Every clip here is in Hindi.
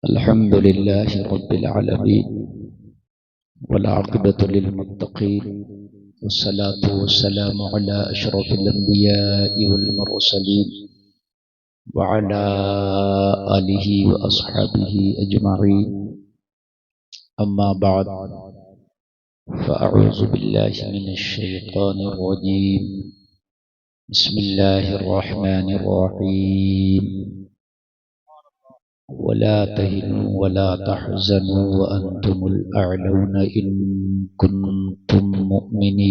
अल्हम्दुलिल्लाहि रब्बिल आलमीन वल आक़िबतु लिल मुत्तक़ीन वस्सलातु वस्सलामु अला अशरफिल अंबियाइ वल मुरसलीन व अला आलिहि व अस्हाबिहि अजमईन। अम्मा बाद फ़अऊज़ु बिल्लाहि मिनश शैतानिर रजीम। बिस्मिल्लाहिर रहमानिर रहीम। वला तहिनु वला तहज़नु व अंतुमुल अअलौना इन कुन्तुम मुमिनीन।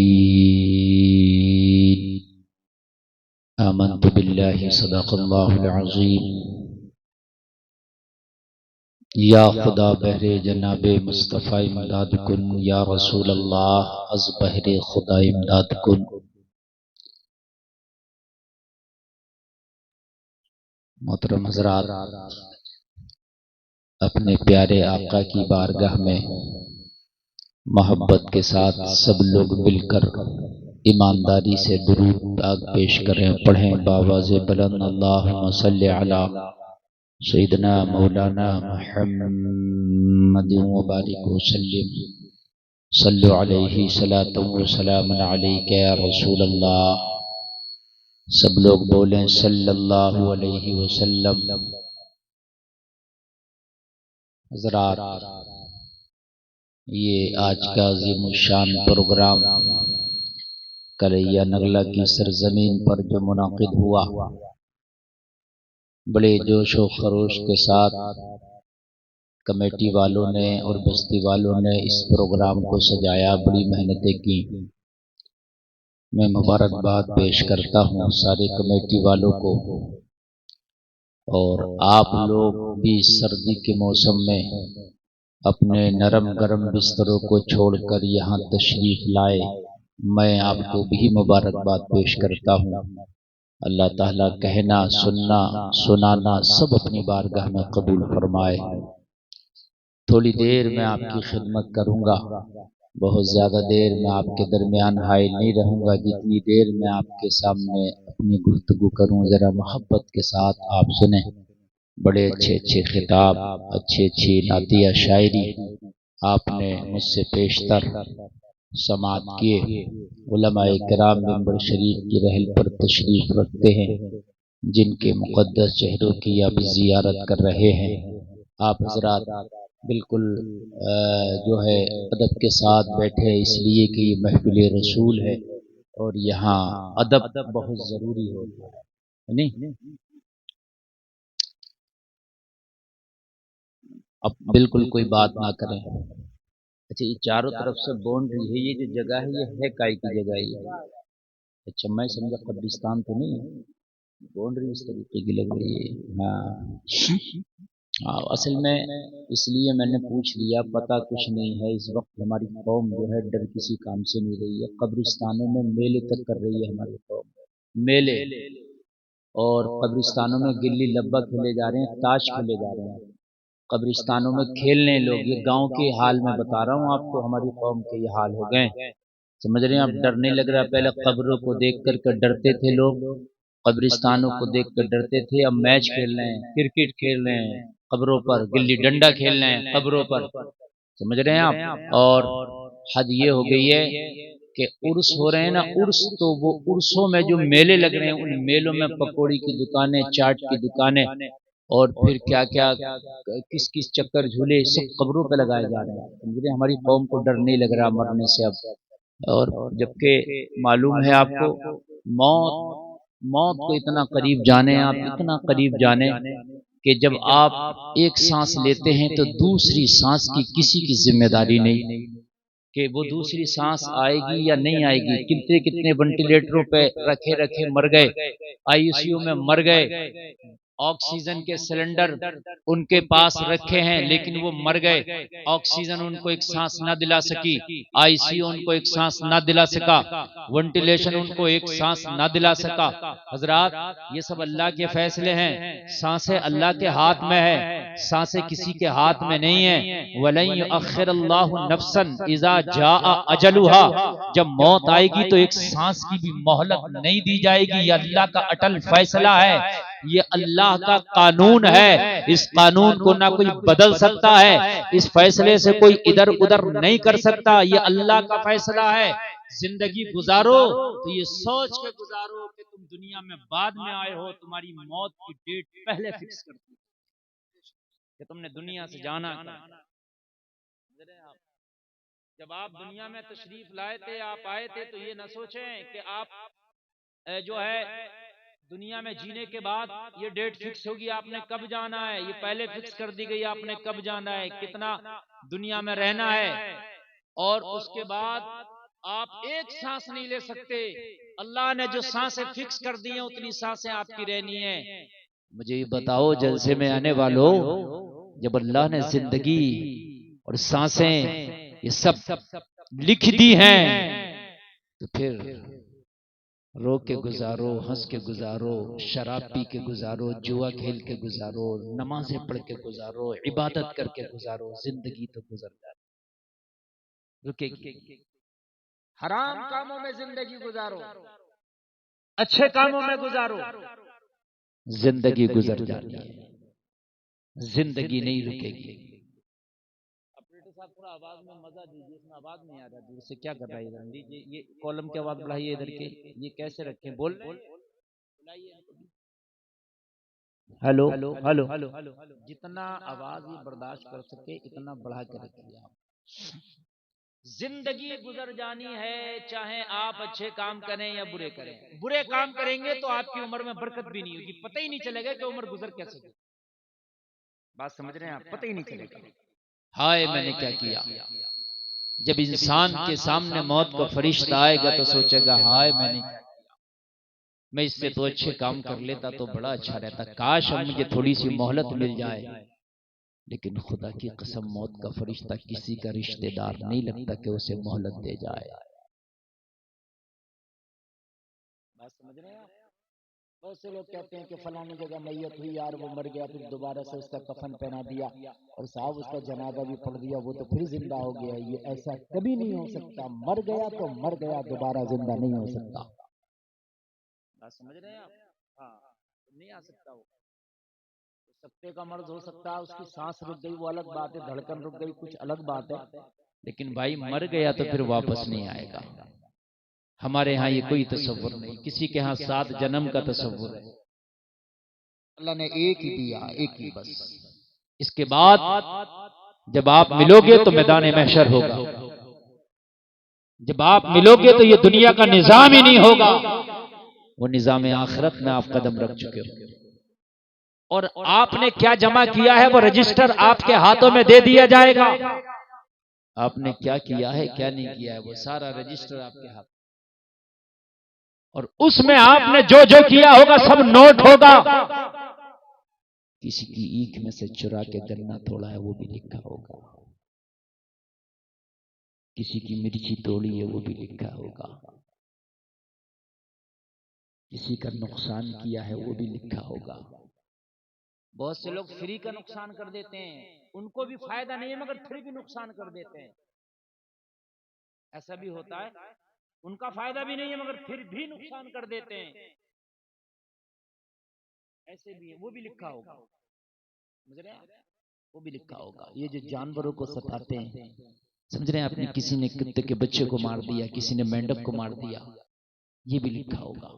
आमन्तु बिल्लाहि सदक़ल्लाहुल अज़ीम। या खुदा बहरे जनाबे मुस्तफ़ा इमदाद कुन, या रसूल अल्लाह अज़ बहरे खुदा इमदाद कुन। मोहतरम हज़रात, अपने प्यारे आका की बारगाह में मोहब्बत के साथ सब लोग मिलकर ईमानदारी से दुरूद पाक पेश करें, पढ़ें बावाज़े बुलंद अल्लाहुम्मा सल्लि अला सय्यिदना मौलाना मुहम्मदिन व बारिक व सल्लिम। सल्लु अलैहि सलातु व सलामुन अलैका या रसूल अल्लाह। सब लोग बोलें सल्लल्लाहु अलैहि वसल्लम। हज़रात, ये आज का अज़ीमुश्शान प्रोग्राम करैया नगला की सरजमीन पर जो मुनाकिद हुआ, बड़े जोश व खरोश के साथ कमेटी वालों ने और बस्ती वालों ने इस प्रोग्राम को सजाया, बड़ी मेहनतें की। मैं मुबारकबाद पेश करता हूँ सारे कमेटी वालों को। और आप लोग भी सर्दी के मौसम में अपने नरम गरम बिस्तरों को छोड़कर यहाँ तशरीफ लाए, मैं आपको भी मुबारकबाद पेश करता हूँ। अल्लाह ताला कहना सुनना सुनाना सब अपनी बारगाह में कबूल फरमाए। थोड़ी देर मैं आपकी खिदमत करूँगा, बहुत ज़्यादा देर मैं आपके दरमियान हाइल नहीं रहूँगा। जितनी देर मैं आपके सामने अपनी गुफ्तगू करूँ, ज़रा मोहब्बत के साथ आप सुने। बड़े अच्छे अच्छे खिताब, अच्छी अच्छी नातिया शायरी आपने मुझसे पेशतर समात किए। उलमाए किराम मिंबर शरीफ की रहल पर तशरीफ रखते हैं, जिनके मुक़द्दस चेहरों की आप ज़ियारत कर रहे हैं। आप हज़रात बिल्कुल जो है अदब के साथ बैठे, इसलिए कि ये महफिल रसूल है और यहाँ अदब बहुत ज़रूरी होता है, नहीं? अब बिल्कुल कोई बात ना करें। अच्छा, ये चारों तरफ से बाउंड्री है, ये जो जगह है ये है काय की जगह है? अच्छा, मैं समझा कब्रिस्तान तो नहीं है, बाउंड्री इस तरीके की लग रही है। हाँ, असल में इसलिए मैंने पूछ लिया, पता कुछ नहीं है। इस वक्त हमारी कौम जो है डर किसी काम से नहीं रही है। कब्रिस्तानों में मेले तक कर रही है हमारी कौम, मेले। और कब्रिस्तानों में गिल्ली लब्बा खेले जा रहे हैं, ताश खेले जा रहे हैं कब्रिस्तानों में खेलने लोग। ये गांव के हाल में बता रहा हूँ आपको, हमारी कौम के ये हाल हो गए। समझ रहे हैं आप? डर नहीं लग रहा? पहले कब्रों को देख कर डरते थे लोग, कब्रिस्तानों को देख कर डरते थे। अब मैच खेल रहे हैं, क्रिकेट खेल रहे हैं कब्रों पर, गिल्ली डंडा खेल रहे हैं कब्रों पर। समझ रहे हैं आप? और हद ये हो गई है कि उर्स हो रहे हैं ना, उर्स, तो वो उर्सों में जो मेले लग रहे हैं, उन मेलों में पकौड़ी की दुकानें, चाट की दुकानें और फिर क्या क्या किस किस चक्कर झूले सब कब्रों पे लगाए जा रहे हैं। समझ रहे? हमारी कौम को डर नहीं लग रहा मरने से अब। और जबकि मालूम है आपको, मौत मौत को इतना करीब जाने आप, इतना करीब जाने कि जब आप एक सांस लेते हैं तो दूसरी सांस की किसी की जिम्मेदारी नहीं कि वो दूसरी सांस आएगी या नहीं आएगी। कितने कितने वेंटिलेटरों पे रखे रखे मर गए, आईसीयू में मर गए, ऑक्सीजन के सिलेंडर उनके पास रखे हैं लेकिन वो मर गए। ऑक्सीजन उनको एक सांस ना दिला सकी, आईसीयू उनको एक सांस ना दिला सका, वेंटिलेशन उनको एक सांस ना दिला सका। हजरात, ये सब अल्लाह के फैसले हैं, सांसें अल्लाह के हाथ में है। सांसें किसी के हाथ में नहीं है। वलन युअख्खिरुल्लाहु नफ्सन इज़ा जाअ अजलुहा, जब मौत आएगी तो एक सांस की भी मोहलत नहीं दी जाएगी। ये अल्लाह का अटल फैसला है, ये अल्लाह का कानून है। इस कानून को ना कोई बदल सकता है, इस फैसले से कोई इधर उधर नहीं कर सकता। ये अल्लाह का फैसला है। जिंदगी गुजारो तो ये सोच के गुजारो कि तुम दुनिया में बाद में आए हो, तुम्हारी मौत की डेट पहले फिक्स कर दी कि तुमने दुनिया से जाना। जब आप दुनिया में तशरीफ लाए थे, आप आए थे, तो ये ना सोचें कि आप जो है दुनिया में जीने के बाद ये डेट फिक्स होगी आपने कब जाना है। ये पहले फिक्स कर दी गई आपने कब जाना है, कितना दुनिया में रहना है, और उसके बाद आप एक सांस नहीं ले सकते। अल्लाह ने जो सांसें फिक्स कर दी हैं उतनी सांसें आपकी रहनी है। मुझे ये बताओ जलसे में आने वालों, जब अल्लाह ने जिंदगी और सांसें ये सब लिख दी हैं तो फिर रो के गुजारो, हंस के गुजारो, शराब पी के गुजारो, जुआ खेल के गुजारो, नमाजें पढ़ के गुजारो, इबादत करके गुजारो। जिंदगी तो गुजर जाती, रुकेगी। हराम कामों में जिंदगी गुजारो, अच्छे कामों में गुजारो, जिंदगी गुजर जाती है, जिंदगी नहीं रुकेगी। ऑपरेटर साहब थोड़ा आवाज में मजा दीजिए, इसमें आवाज नहीं आ रहा, दूर से क्या कर रहा है इधर लीजिए, ये कॉलम की आवाज बढ़ाइए इधर के, ये कैसे रखें, बोल हेलो हेलो हेलो हेलो, जितना आवाज ये बर्दाश्त कर सके इतना बढ़ा के रखिए आप। जिंदगी गुजर जानी है, चाहे आप अच्छे काम करें या बुरे करें। बुरे काम करेंगे तो आपकी उम्र में बरकत भी नहीं होगी, पता ही नहीं चलेगा कि उम्र गुजर कैसे गई। बात समझ रहे हैं आप, पता ही नहीं चलेगा हाय मैंने क्या किया। जब इंसान के सामने मौत का फरिश्ता आएगा तो सोचेगा हाय मैंने क्या किया, मैं इससे तो अच्छे काम कर लेता तो बड़ा अच्छा रहता, काश अब मुझे थोड़ी सी मोहलत मिल जाए। लेकिन खुदा की कसम मौत का फरिश्ता किसी का रिश्तेदार नहीं लगता कि उसे मोहलत दे जाए। बात समझ रहे हैं आप? बहुत से लोग कहते हैं कि फलानी जगह मैयत हुई यार, वो मर गया, फिर दोबारा से उसका कफन पहना दिया और साहब उसका जनाजा भी पढ़ दिया, वो तो फिर जिंदा हो गया। ये ऐसा कभी नहीं हो सकता, मर गया तो मर गया, दोबारा जिंदा नहीं हो सकता। बात समझ रहे हैं आप? हाँ, नहीं आ सकता वो। सत्ते का मर्ज हो सकता है, उसकी सांस रुक गई वो अलग बात है, धड़कन रुक गई कुछ अलग बात है, लेकिन भाई मर गया तो फिर वापस नहीं आएगा। हमारे यहाँ ये कोई तसव्वुर नहीं, किसी के यहाँ 7 जन्म का तसव्वुर है। अल्लाह ने एक ही दिया, एक ही बस। इसके बाद जब आप मिलोगे तो मैदान महशर होगा, जब आप मिलोगे तो ये दुनिया का निजाम ही नहीं होगा, वो निजाम आखिरत में आप कदम रख चुके हो। और आपने क्या जमा किया है वो रजिस्टर आपके हाथों में दे दिया जाएगा। आपने क्या किया है क्या नहीं किया है वो सारा रजिस्टर आपके हाथ, और उसमें आपने जो जो किया होगा सब नोट होगा। किसी की ईख में से चुरा के गन्ना तोड़ा है वो भी लिखा होगा, किसी की मिर्ची तोड़ी है वो भी लिखा होगा, किसी का नुकसान किया है वो भी लिखा होगा। बहुत से लोग फ्री का नुकसान कर देते हैं, उनको भी फायदा नहीं है मगर फिर भी नुकसान कर देते हैं। ऐसा भी होता है, उनका फायदा भी नहीं है मगर फिर भी नुकसान कर देते हैं, ऐसे भी है, वो भी लिखा होगा। समझ रहे हैं, वो भी लिखा होगा। ये जो जानवरों को सताते हैं, समझ रहे हैं आपने, किसी ने कुत्ते के बच्चे को मार दिया, किसी ने मेंढक को मार दिया, ये भी लिखा होगा।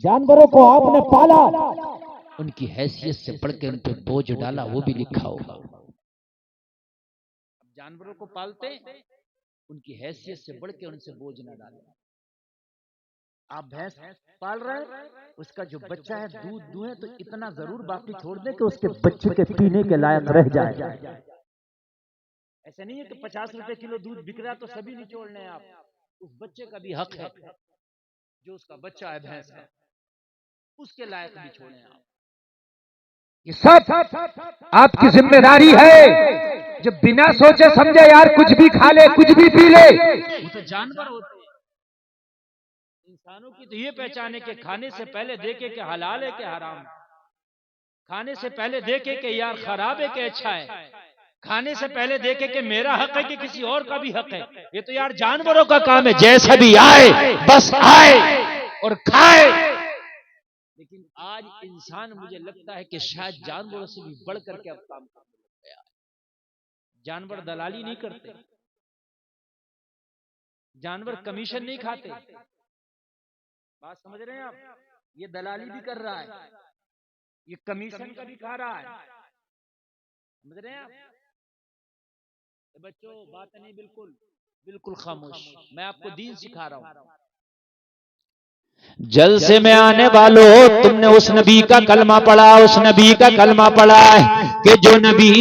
जानवरों को आपने पाला, उनकी हैसियत से बढ़ के उन पर बोझ डाला, वो भी लिखा होगा। जानवरों को पालते उनकी हैसियत से बढ़ के उनसे बोझ न डाले। आप भैंस पाल रहे हैं, उसका जो बच्चा है दूध दुहे तो इतना जरूर बाकी छोड़ दे कि उसके बच्चे के पीने के लायक रह जाए। ऐसा नहीं है कि 50 रुपए किलो दूध बिक रहा तो सभी निचोड़ने आप, उस बच्चे का भी हक है, जो उसका बच्चा है भैंस का, उसके लायक भी छोड़े आप। ये सब आपकी जिम्मेदारी है। जब बिना सोचे समझे यार कुछ भी खा ले कुछ भी पी ले, वो तो जानवर होते हैं। इंसानों की तो ये पहचान है कि खाने से पहले देखे कि हलाल है कि हराम। खाने से पहले देखे कि यार खराब है कि अच्छा है, खाने से पहले देखे कि मेरा हक है कि किसी और का भी हक है। ये तो यार जानवरों का काम है, जैसा भी आए बस आए और खाए। लेकिन आज इंसान मुझे लगता है कि शायद जानवरों से भी बढ़ करके अब काम करने लग गया। जानवर दलाली नहीं करते, जानवर कमीशन नहीं खाते। बात समझ रहे हैं आप? ये दलाली भी कर रहा है, ये कमीशन का भी खा रहा है। समझ रहे हैं आप? बच्चों बात नहीं, बिल्कुल बिल्कुल खामोश। मैं आपको दीन सिखा रहा हूं। जल से में आने वालों, तुमने उस नबी का कलमा पढ़ा, उस नबी का कलमा पढ़ा है कि जो नबी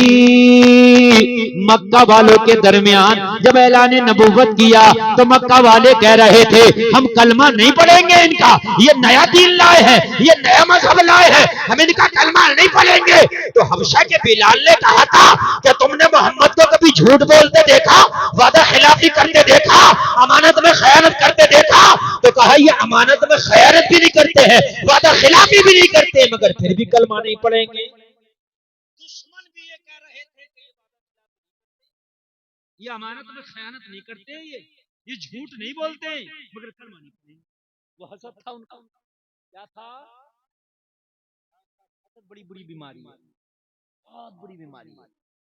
मक्का वालों के दरमियान जब ऐलान नबूवत किया तो मक्का वाले कह रहे थे हम कलमा नहीं पढ़ेंगे, इनका ये नया दीन लाए हैं, ये नया मजहब लाए हैं, हम इनका कलमा नहीं पढ़ेंगे। तो हबशा के बिलाल ने कहा था कि तुमने मोहम्मद को कभी झूठ बोलते देखा, वादा खिलाफी करते देखा, अमानत में खयानत करते देखा? तो कहा ये अमानत में खयानत भी नहीं करते हैं, वादा खिलाफी भी नहीं करते, मगर फिर भी कलमा नहीं पढ़ेंगे। दुश्मन भी ये कह रहे थे कि ये अमानत में खयानत नहीं करते, ये झूठ नहीं बोलते, मगर कलमा नहीं पढ़ेंगे। वो हसद था उनका। क्या था? बड़ी बुरी बीमारी है, बहुत बुरी बीमारी है,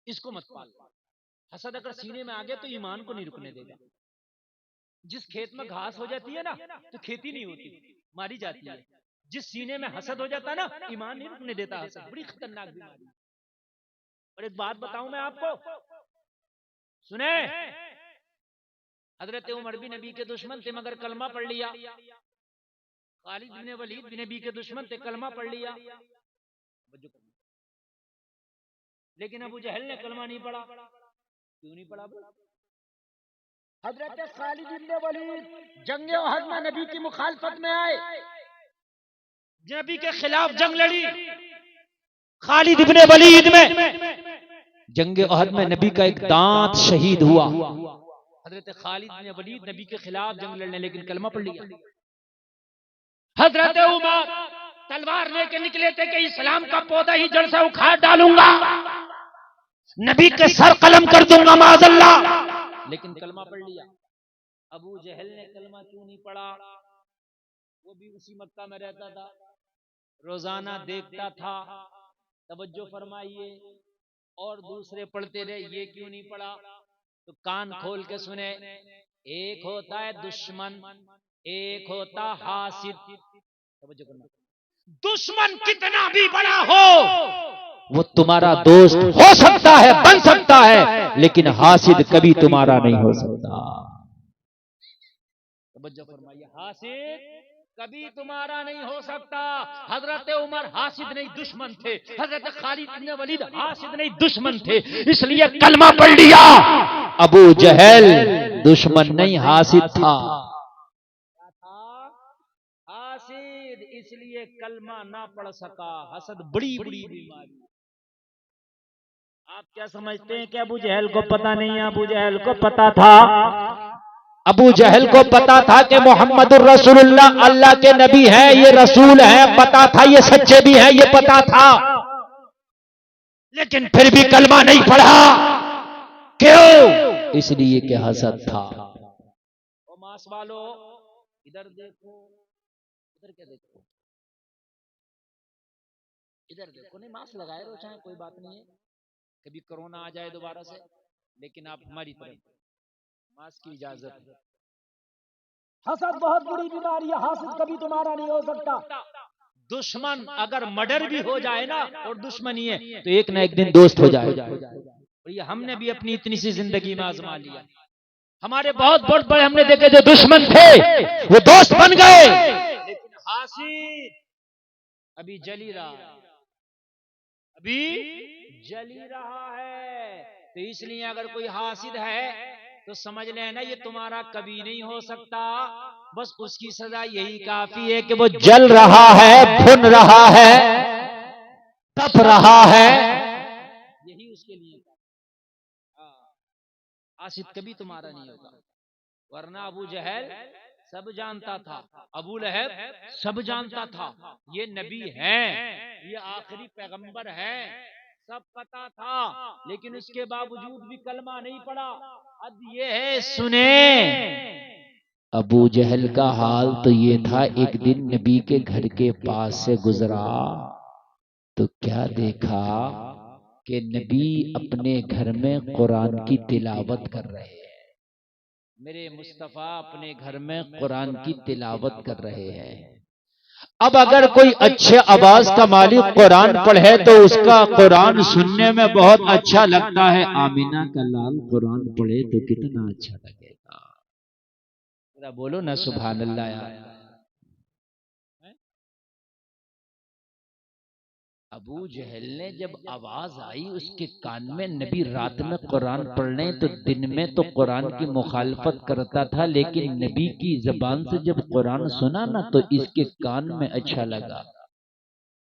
इसको मत पालो। हसद अगर सीने में आ गया तो ईमान को नहीं रुकने देगा। जिस खेत में घास हो जाती है ना तो खेती नहीं होती, मारी जाती है। जिस सीने में हसद हो जाता है ना, ईमान नहीं रुकने देता। हसद बड़ी खतरनाक बीमारी। और एक बात बताऊं मैं आपको, सुने, हजरत उमर भी नबी के दुश्मन थे मगर कलमा पढ़ लिया। खालिद बिन वलीद भी नबी के दुश्मन थे, कलमा पढ़ लिया। लेकिन अबू जहल ने कलमा नहीं पढ़ा। क्यों नहीं पढ़ा? हजरत खालिद बिन वलीद जंगे ओहद में नबी की मुखालफत में आए, नबी के खिलाफ जंग लड़ी। खालिद इब्ने वलीद में जंगे ओहद में नबी का एक दांत शहीद हुआ। हजरत खालिद बिन वलीद नबी के खिलाफ जंग लड़ने, लेकिन कलमा पढ़ लिया। हजरत उमर तलवार लेके निकले थे कि इस्लाम का पौधा ही जड़ से उखाड़ डालूंगा, नबी के सर कलम कर दूंगा माज़अल्लाह, लेकिन कलमा पढ़ लिया। अबू जहल ने कलमा क्यों नहीं पढ़ा? वो भी उसी मक्का में रहता था, रोजाना देखता था। तवज्जो फरमाइए। और दूसरे पढ़ते रहे, ये क्यों नहीं पढ़ा? तो कान खोल के सुने। एक होता है दुश्मन, एक होता हासिद। तवज्जो करना। दुश्मन कितना भी बड़ा हो वो तुम्हारा दोस्त हो सकता है, बन सकता है, लेकिन हासिद कभी तुम्हारा नहीं हो सकता। तवज्जो फरमाइए, हासिद कभी तुम्हारा नहीं हो सकता। हजरत उमर हासिद नहीं दुश्मन थे, हजरत खालिद बिन वलीद हासिद नहीं दुश्मन थे, इसलिए कलमा पढ़ लिया। अबू जहल दुश्मन नहीं हासिद था। हासिद इसलिए कलमा ना पढ़ सका। हसद बड़ी बड़ी बीमारी। आप क्या समझते हैं कि अबू जहल को पता नहीं है? अबू जहल को पता था। अबू जहल को पता था कि मोहम्मदुर रसूलुल्लाह अल्लाह के नबी हैं, ये रसूल हैं, पता था ये सच्चे भी हैं, ये पता था, लेकिन फिर भी कलमा नहीं पढ़ा। क्यों? इसलिए कि हसद था। ओ मास वालों इधर देखो, इधर क्या देखो, इधर देखो। नहीं मास्क लगाए रहो, चाहे कोई बात नहीं है, कभी कोरोना आ जाए दोबारा से, लेकिन आप हमारी तरफ मास्क की इजाजत है। हसद बहुत बुरी बीमारी है, हासिद कभी तुम्हारा नहीं हो सकता। दुश्मन अगर मर्डर भी हो जाए ना और दुश्मनी है तो एक ना एक दिन दोस्त हो जाए। और ये हमने भी अपनी इतनी सी जिंदगी में आजमा लिया। हमारे बहुत बहुत बड़े हमने देखे जो दुश्मन थे वो दोस्त बन गए, लेकिन हासिद अभी जली रहा है, अभी जली रहा है। तो इसलिए अगर कोई हासिद है तो समझ लेना ये तुम्हारा कभी नहीं हो सकता। बस उसकी सजा यही काफी है कि वो जल रहा है, भुन रहा है, तप रहा है, यही उसके लिए। हासिद कभी तुम्हारा नहीं होगा, वरना अबू जहल सब जानता था, अबू लहब सब जानता था ये नबी है, ये आखिरी पैगंबर है, सब पता था, लेकिन उसके बावजूद भी कलमा नहीं पड़ा। अब ये है, सुने, अबू जहल का हाल तो ये था, एक दिन नबी के घर के पास से गुजरा तो क्या देखा कि नबी अपने घर में कुरान की तिलावत कर रहे हैं। मेरे मुस्तफा अपने घर में कुरान की तिलावत कर रहे हैं। अब अगर कोई अच्छे आवाज का मालिक कुरान पढ़े तो उसका कुरान सुनने में बहुत अच्छा लगता है। आमीना का लाल कुरान पढ़े तो कितना अच्छा लगेगा। जरा बोलो ना सुभान अल्लाह यार। अबू जहल ने जब आवाज आई उसके कान में, नबी रात में कुरान पढ़ने तो दिन में तो कुरान की मुखालफत करता था, लेकिन नबी की जबान से जब कुरान सुना ना तो इसके कान में अच्छा लगा।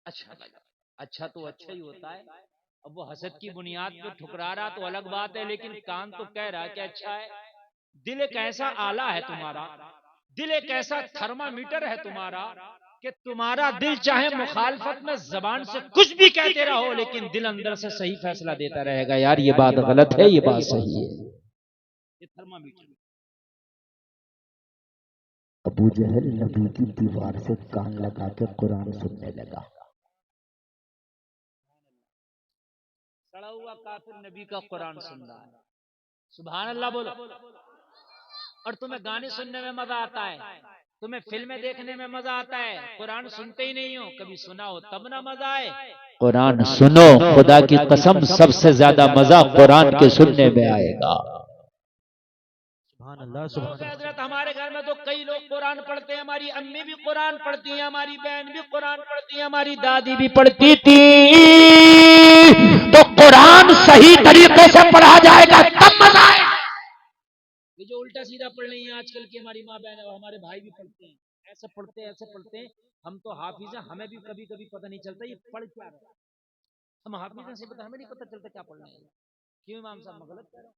अच्छा लगा, अच्छा तो अच्छा ही होता है। अब वो हसद की बुनियाद पे ठुकरा रहा तो अलग बात है, लेकिन कान तो कह रहा है कि अच्छा है। दिल एक ऐसा आला है तुम्हारा, दिल एक ऐसा थर्मामीटर है तुम्हारा कि तुम्हारा दिल चाहे मुखालफत में जबान से कुछ भी कहते रहो, लेकिन दिल अंदर से सही फैसला देता रहेगा। यार ये बात गलत है, ये बात सही है। ये थर्मामीटर। अबू जहल नबी की दीवार से कान लगा के कुरान सुनने लगा। सड़ा हुआ काफिर नबी का कुरान सुन रहा है। सुभान अल्लाह बोलो। और तुम्हें गाने सुनने में मजा आता है, तुम्हें फिल्में देखने में मजा आता है, कुरान सुनते ही नहीं हो। कभी सुना हो तब ना मजा आए। कुरान सुनो, खुदा की कसम सबसे ज्यादा मजा कुरान के सुनने में आएगा। हजरत हमारे घर में तो कई लोग कुरान पढ़ते हैं, हमारी अम्मी भी कुरान पढ़ती है, हमारी बहन भी कुरान पढ़ती है, हमारी दादी भी पढ़ती थी। तो कुरान सही तरीके से पढ़ा जाएगा तब मजा आएगा। ये जो उल्टा सीधा पढ़ रही है आजकल की हमारी माँ बहन और हमारे भाई भी पढ़ते हैं, ऐसे पढ़ते हैं ऐसे पढ़ते हैं। हम तो हाफिज हैं, हमें भी कभी कभी पता नहीं चलता ये पढ़ क्या रहा है। हम हाफिज हैं से पता, हमें नहीं पता चलता क्या पढ़ रहे हैं। क्यों इमाम साहब, मैं गलत कह रहा हूँ?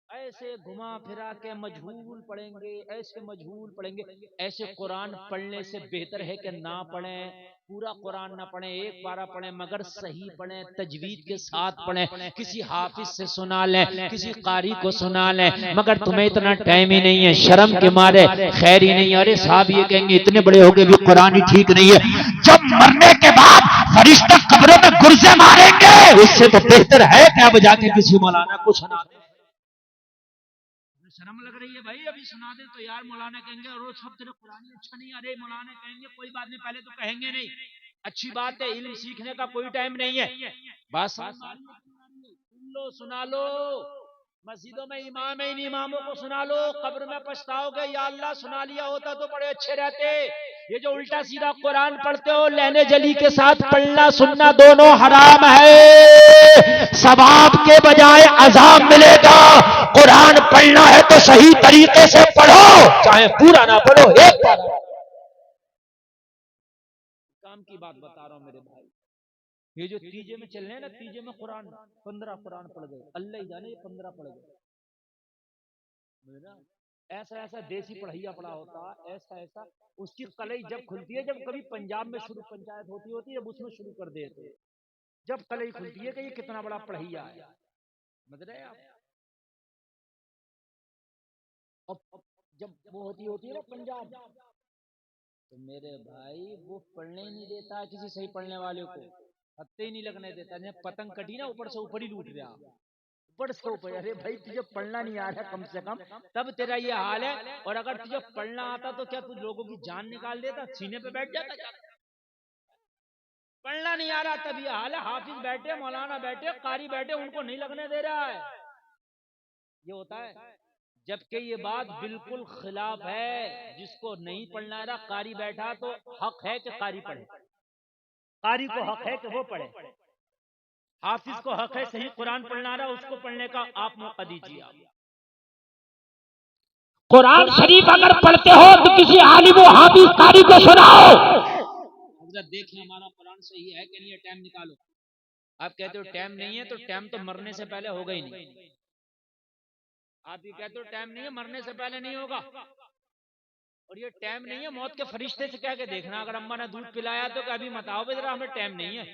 ऐसे घुमा फिरा के मजहूल पढ़ेंगे, ऐसे मजहूल पढ़ेंगे। ऐसे कुरान पढ़ने से बेहतर है कि ना पढ़ें, पूरा कुरान ना पढ़ें, एक पारा पढ़ें, मगर सही पढ़ें, तजवीद के साथ पढ़ें, किसी हाफिज से सुना लें, किसी कारी को सुना लें। मगर तुम्हें इतना टाइम ही नहीं है, शर्म के मारे खैर ही नहीं है। अरे साहब ये कहेंगे इतने बड़े हो गए भी कुरान ही ठीक नहीं है। जब मरने के बाद फरिश्ता कब्रों में गुर्जे मारेंगे, उससे तो बेहतर है कि अब जाके किसी मौलाना को सुना दे। शर्म लग रही है भाई, अभी सुना दे तो यार मौलाना कहेंगे और सब तेरे कुरानी अच्छा नहीं। अरे मौलाना कहेंगे कोई बात नहीं, पहले तो कहेंगे नहीं, अच्छी बात है, इल्म सीखने का कोई टाइम नहीं है। बस सुन लो, सुना लो, मस्जिदों में इमाम है, इन इमामों को सुना लो, कब्र में पछताओगे, या अल्लाह सुना लिया होता तो बड़े अच्छे रहते। ये जो उल्टा सीधा कुरान पढ़ते हो, लहने जली के साथ पढ़ना सुनना दोनों हराम है, सवाब के बजाय अजाब मिलेगा। कुरान पढ़ना है तो सही तरीके से पढ़ो, चाहे पूरा ना पढ़ो, एक बार। काम की बात बता रहा हूं मेरे भाई, ये जो तीजे में चल रहे हैं ना, तीजे में कुरान 15 कुरान पढ़ गए, अल्लाह ही जाने ये 15 पढ़ गए। ऐसा ऐसा देसी पढ़ैया पड़ा होता, ऐसा ऐसा उसकी कलई जब खुलती है, जब कभी पंजाब में शुरू पंचायत होती होती है, जब उसमें शुरू कर देते, जब कलई खुलती है कि ये कितना बड़ा पढ़ैया है। समझ रहे आप? अब जब वो होती है ना पंजाब, तो मेरे भाई वो पढ़ने ही नहीं देता किसी सही पढ़ने वाले को, हत्ते ही नहीं लगने देता। जब पतंग कटी ना, ऊपर से ऊपर ही लूट रहा, ऊपर से ऊपर। अरे भाई तुझे पढ़ना नहीं आ रहा कम से कम, तब तेरा ये हाल है। और अगर तुझे पढ़ना आता तो क्या तू लोगों की जान निकाल देता, सीने पे बैठ जाता? पढ़ना नहीं आ रहा तब ये हाल है। हाफिज बैठे, मौलाना बैठे, कारी बैठे, उनको नहीं लगने दे रहा है। ये होता है, जबकि ये बात बिल्कुल खिलाफ है। जिसको नहीं पढ़ना रहा, कारी बैठा तो हक है कि कारी पढ़े, कारी को हक है कि वो पढ़े, हाफिज को हक है सही कुरान पढ़ना रहा उसको पढ़ने का आप मौका दीजिए। कुरान शरीफ अगर पढ़ते हो तो किसी आलिम हाफिज कारी को सुनाओ। हजरत देखें हमारा कुरान सही है कि नहीं है, टाइम निकालो। आप कहते हो टाइम नहीं है, तो टाइम तो मरने से पहले होगा ही नहीं। आप ये कहते हो टाइम नहीं है, मरने से पहले नहीं होगा। और ये टाइम नहीं है मौत के फरिश्ते से कह के देखना, अगर अम्मा ने दूध पिलाया तो कभी मत आओ जरा, हमें टाइम नहीं है।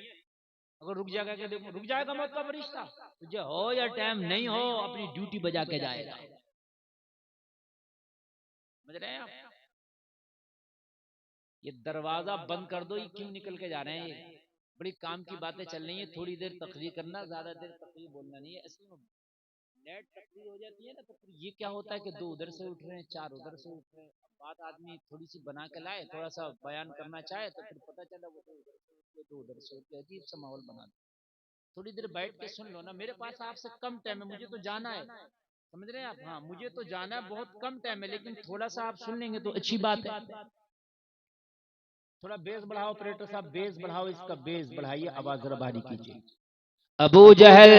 अगर रुक जाएगा के देखो, रुक जाएगा मौत का फरिश्ता, तुझे हो या टाइम नहीं हो अपनी ड्यूटी बजा के जाएगा। समझ रहे हैं आप? ये दरवाजा बंद कर दो, ये क्यों निकल के जा रहे हैं? ये बड़ी काम की बातें चल रही है, थोड़ी देर तकरीर करना, ज्यादा देर तकरीर बोलना नहीं है। असल में नेट तकरीर हो जाती है ना, तो फिर ये क्या होता है कि दो उधर से उठ रहे हैं, चार उधर से उठ रहे हैं। बात आदमी थोड़ी सी बना के लाए, थोड़ा सा बयान करना चाहे तो फिर पता चला वो तो उधर से उठ के, तो उधर से उठ के, अजीब सा माहौल बना दे। थोड़ी देर बैठ के सुन लो ना। मेरे पास आपसे कम टाइम है, मुझे तो जाना है, समझ रहे हैं आप? हाँ, मुझे तो जाना है, बहुत कम टाइम है, लेकिन थोड़ा सा आप सुन लेंगे तो अच्छी बात है। थोड़ा बेस बढ़ाओ ऑपरेटर साहब, बेस बढ़ाओ, इसका बेस बढ़ाइए, आवाज जरा भारी कीजिए। अबू जहल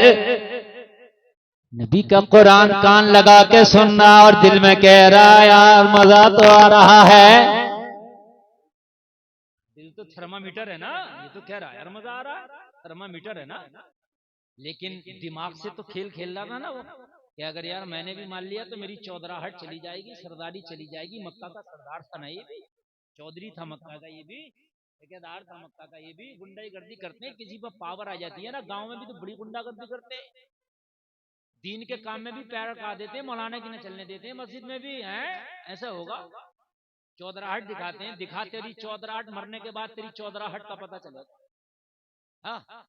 नबी का कुरान कान लगा के सुनना और दिल में कह रहा है यार मजा तो आ रहा है। दिल तो थर्मामीटर है ना, ये तो कह रहा है यार मजा आ रहा है, थर्मामीटर है ना। लेकिन दिमाग से तो खेल खेल रहा था ना वो, कि अगर यार मैंने भी मान लिया तो मेरी चौधराहट चली जाएगी, सरदारी चली जाएगी। मक्का का सरदार था ना ये भी, चौधरी था मक्का का ये भी, ठेकेदार था मक्का का ये भी। गुंडागर्दी करते हैं, किसी पर पावर आ जाती है ना, गांव में भी तो बड़ी गुंडागर्दी करते हैं। दीन के काम में भी पैर रखा देते हैं, मौलाना की न चलने देते हैं, मस्जिद में भी हैं। ऐसा होगा? चौधराहट दिखाते हैं, दिखा तेरी चौधराहट, मरने के बाद तेरी चौधराहट का पता चलेगा। हाँ,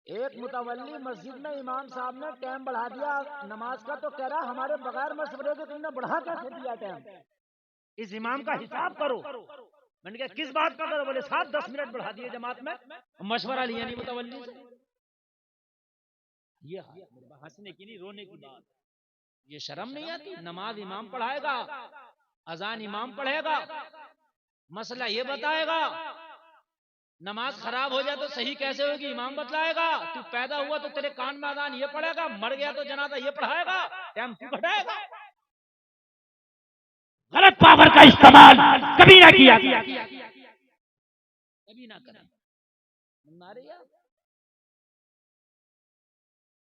एक मुतवल्ली मस्जिद में इमाम साहब ने टाइम बढ़ा दिया नमाज का, तो कह रहा हमारे बगैर मशवरे के तुमने बढ़ा कैसे दिया टाइम, इस इमाम का हिसाब करो। मैंने कहा किस बात का करो? बोले 7-10 मिनट बढ़ा दिए जमात में, मशवरा लिया नहीं मुतवल्ली से। ये हंसने की नहीं, रोने की बात। ये शर्म नहीं आती? नमाज इमाम पढ़ाएगा, अजान इमाम पढ़ेगा, मसला ये बताएगा। नमाज खराब हो जाए तो सही कैसे होगी, इमाम बतलाएगा। तू पैदा हुआ तो तेरे कान में अजान ये पढ़ेगा, मर गया तो जनाजा ये पढ़ाएगा, टाइम तू घटाएगा। गलत पावर का इस्तेमाल कभी ना किया, कभी ना करें।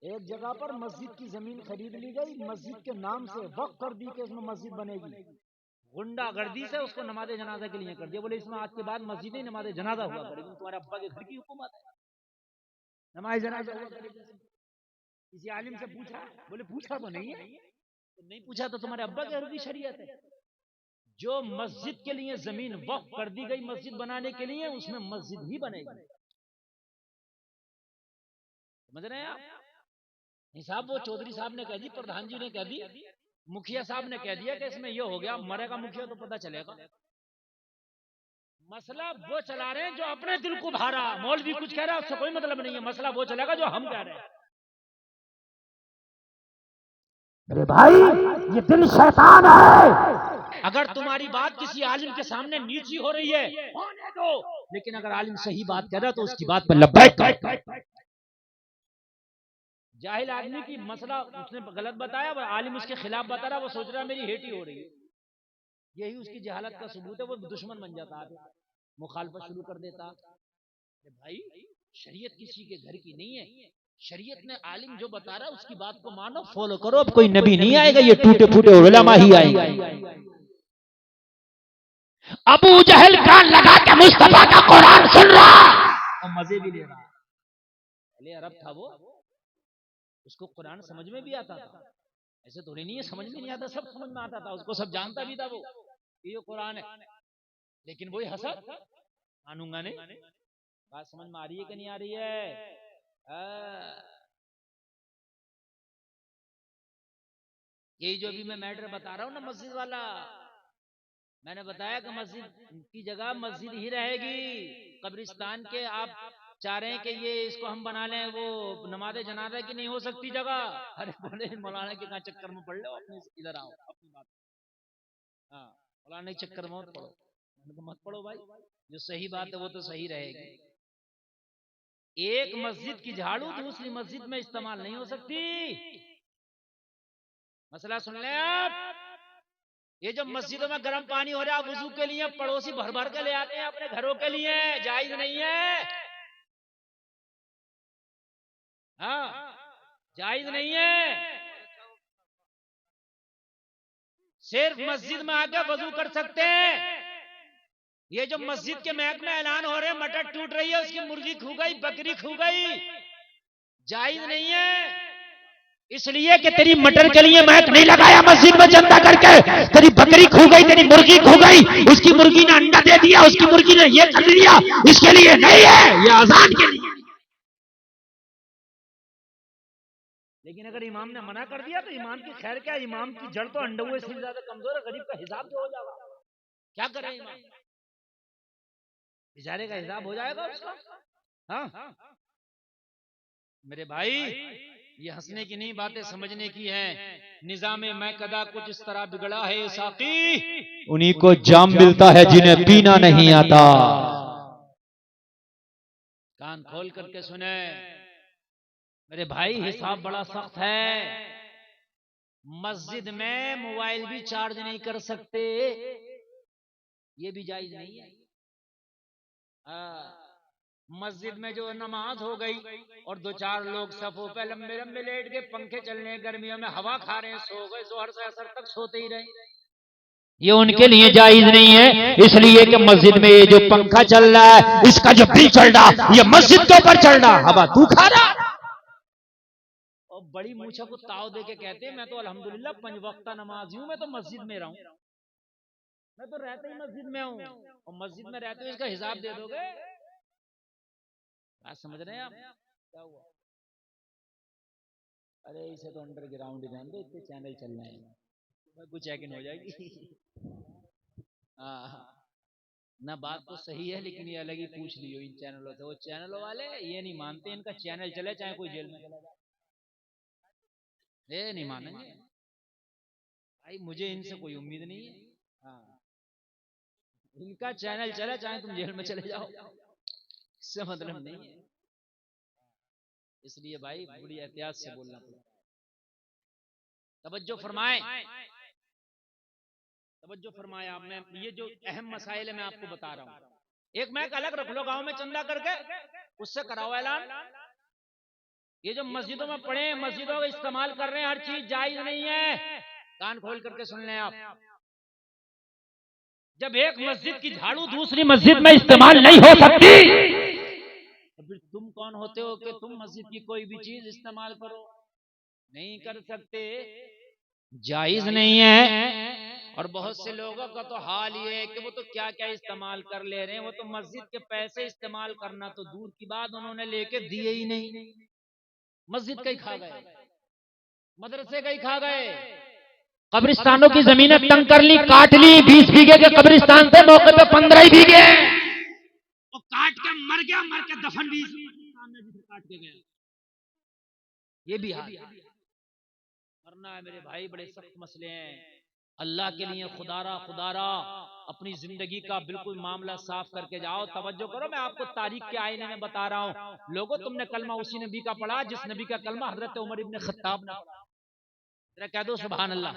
एक जगह पर मस्जिद की जमीन खरीद ली गई, मस्जिद के नाम से वक्फ कर दी कि इसमें मस्जिद बनेगी। गुंडागर्दी से उसको नमाज जनाजा के लिए कर दिया। बोले इसमें आज के बाद मस्जिद ही नमाज जनाजा हुआ करेगी, तुम्हारे अब्बा के घर की हुकूमत है, नमाज जनाजा हुआ करेगी। किसी आलिम से पूछा? बोले पूछा तो नहीं है। तो नहीं पूछा तो तुम्हारे अब्बा के घर की शरीयत है। जो मस्जिद के लिए जमीन वक्फ कर दी गई मस्जिद बनाने के लिए, उसमें मस्जिद ही बनेगी। समझ रहे हैं आप? हिसाब वो चौधरी साहब ने कह दी, प्रधान जी ने कह दी, मुखिया साहब ने कह दिया कि इसमें ये हो गया, मरेगा मुखिया तो पता चलेगा। मसला वो चला रहे हैं जो अपने दिल को भा रहा। मौलवी कुछ कह रहा है उससे कोई मतलब नहीं है, मसला वो चलेगा जो हम कह रहे हैं। अरे भाई ये दिल शैतान है। अगर तुम्हारी बात किसी आलिम के सामने नीची हो रही है होने दो, लेकिन अगर आलिम सही बात कह रहा है तो उसकी बात पर लब्बैक। जाहिल आदमी की मसला उसने गलत बताया, वो आलिम उसके खिलाफ बता रहा, वो सोच रहा है मेरी हेटी हो रही है। यही उसकी जहालत का सबूत है, वो दुश्मन बन जाता है, मुखालफत शुरू कर देता। भाई शरीयत किसी के घर की नहीं है, शरीयत ने आलिम जो बता रहा है उसकी बात को मानो, फॉलो करो। अब कोई नबी नहीं आएगा, ये टूटे फूटे उलमा ही आएंगे। अबू जहल कान लगा के मुस्तफा का कुरान सुन रहा और मजे भी ले रहा। पहले अरब था वो, उसको कुरान समझ में भी आता था। ऐसे थोड़ी नहीं है समझ में नहीं आता, सब समझ में आता था उसको, सब जानता भी था वो ये कुरान है। लेकिन वही हसद, मानूंगा नहीं। बात समझ में आ रही है कि नहीं आ रही है? यही जो अभी मैं मैटर बता रहा हूँ ना मस्जिद वाला, मैंने बताया कि मस्जिद की जगह मस्जिद ही रहेगी। कब्रिस्तान के आप चाह रहे हैं कि ये इसको हम बना लें, वो नमाज जनाजा की नहीं हो सकती जगह। अरे बोले मौलाना के कहाँ चक्कर में पड़ लो, अपने इधर आओ अपनी बात। हाँ, मौलाना के चक्कर में मत पड़ो। मैंने कहा मत पड़ो भाई, जो सही बात है वो तो सही रहेगी। एक मस्जिद की झाड़ू दूसरी मस्जिद में इस्तेमाल नहीं हो सकती। मसला सुन ले आप। ये जो मस्जिदों में गर्म पानी हो रहा है वुजू के लिए, पड़ोसी भर भर के ले आते हैं अपने घरों के लिए, जायज नहीं है। हाँ, जायज नहीं है। सिर्फ मस्जिद में आके वजू कर सकते हैं। ये जो मस्जिद के महकमे ऐलान हो रहे हैं मटर टूट रही है, उसकी मुर्गी खू गई, बकरी खू गई, जायज नहीं है। इसलिए कि तेरी मटर के लिए महक नहीं लगाया मस्जिद में चंदा करके, तेरी बकरी खू गई, तेरी मुर्गी खू गई, उसकी मुर्गी ने अंडा दे दिया, उसकी मुर्गी ने ये कर दिया, इसके लिए नहीं है, ये आजाद के लिए। लेकिन अगर इमाम ने मना कर दिया तो इमाम की खैर क्या, इमाम की जड़ तो अंडे से ज्यादा कमजोर है, गरीब का हिसाब जो हो जाएगा, क्या करे इमाम, बेचारे का हिसाब हो जाएगा उसका। हाँ मेरे भाई, ये हंसने की नहीं, बातें समझने की हैं। निजामे मैं कदा कुछ इस तरह बिगड़ा है साकी, उन्हीं को जाम मिलता है जिन्हें पीना नहीं आता। कान खोल करके सुने मेरे भाई, हिसाब बड़ा सख्त है। मस्जिद में मोबाइल भी चार्ज नहीं कर सकते, ये भी जायज नहीं है। मस्जिद में जो नमाज हो गई और दो चार लोग सफों पे लंबे लंबे लेट के, पंखे चलने, गर्मियों में हवा खा रहे हैं, सो गए, जोहर से असर तक सोते ही रहे, ये उनके लिए जायज नहीं है। इसलिए कि मस्जिद में ये जो पंखा चल रहा है, इसका जो बिल चल रहा, ये मस्जिद के ऊपर चल रहा, हवा तू खा रहा। और बड़ी मूछा को ताव दे के कहते हैं मैं तो अल्हम्दुलिल्लाह 5 वक्ता नमाजी हूं, मैं तो मस्जिद में रहूं, मैं तो रहते ही मस्जिद में हूं, और मस्जिद में रहते हुए इसका हिसाब दे दोगे। आज समझ रहे हैं आप क्या हुआ? अरे इसे तो अंडरग्राउंड ही दे, इतने चैनल चल रहे हैं, कुछ चेकिंग हो जाएगी। ना बात तो सही है, लेकिन ये अलग ही पूछ लियो इन चैनलों से। वो चैनलों वाले ये नहीं मानते इनका चैनल चले चाहे कोई जेल में चला जाए, ये नहीं मानेंगे भाई, मुझे इनसे कोई उम्मीद नहीं है। हाँ, इनका चैनल चले चाहे तुम जेल में चले जाओ, इससे मतलब नहीं है। इसलिए भाई बड़ी एहतियात से बोलना पड़ता है। तवज्जो फरमाएं, तवज्जो फरमाएं आप। मैं ये जो अहम मसाइल है मैं आपको बता रहा हूं। एक मैक अलग रख लो गांव में चंदा करके, उससे कराओ ऐलान। ये जो मस्जिदों में पड़े, मस्जिदों का इस्तेमाल कर रहे हैं, हर चीज जायज नहीं है। कान खोल करके सुन लें आप। जब एक मस्जिद की झाड़ू दूसरी मस्जिद में इस्तेमाल नहीं हो सकती, तो फिर तुम कौन होते हो कि तुम मस्जिद की कोई भी चीज इस्तेमाल करो? नहीं कर सकते, जायज नहीं है। और बहुत से लोगों का तो हाल ये है कि वो तो क्या क्या इस्तेमाल कर ले रहे हैं, वो तो मस्जिद के पैसे इस्तेमाल करना तो दूर की बात, उन्होंने लेके दिए ही नहीं, मस्जिद का ही खा गए, मदरसे का ही खा गए। कब्रिस्तानों की जमीनें तंग कर ली, काट ली, 20 बीघे के कब्रिस्तान थे, मौके पे 15 ही बीघे, और काट के मर गया, मर के दफन भी काट के गया। ये भी हाल करना है मेरे भाई, बड़े सख्त मसले हैं। अल्लाह के लिए खुदारा अपनी जिंदगी का बिल्कुल मामला साफ करके जाओ। तवज्जो करो, मैं आपको तारीख के आईने में बता रहा हूँ। लोगों, तुमने कलमा उसी नबी का पढ़ा जिस नबी का कलमा हजरत उमर इब्न खत्ताब ने पढ़ा। जरा कह दो सुभान अल्लाह।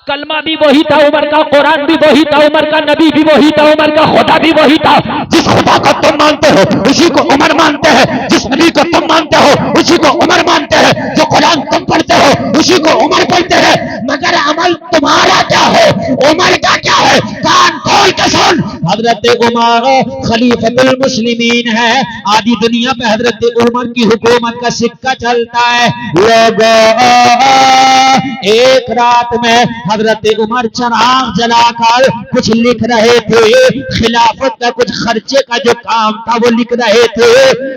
कलमा भी वही था उमर का, कुरान भी वही था उमर का, नबी भी वही था उमर का, खुदा भी वही था। जिस खुदा को तुम मानते हो उसी को उमर मानते हैं, जिस नबी को तुम मानते हो उसी को उमर मानते हैं, जो कुरान तुम पढ़ते हो उसी को उमर पढ़ते हैं। मगर अमल तुम्हारा क्या है, उमर का क्या है? कान खोल के सुन। हजरत उमर खलीफतुल मुस्लिमीन है, आधी दुनिया पे हजरत उमर की हुकूमत का सिक्का चलता है। लोगों, एक रात में हजरत उमर चराग जलाकर कुछ लिख रहे थे, खिलाफत का कुछ खर्चे का जो काम था वो लिख रहे थे।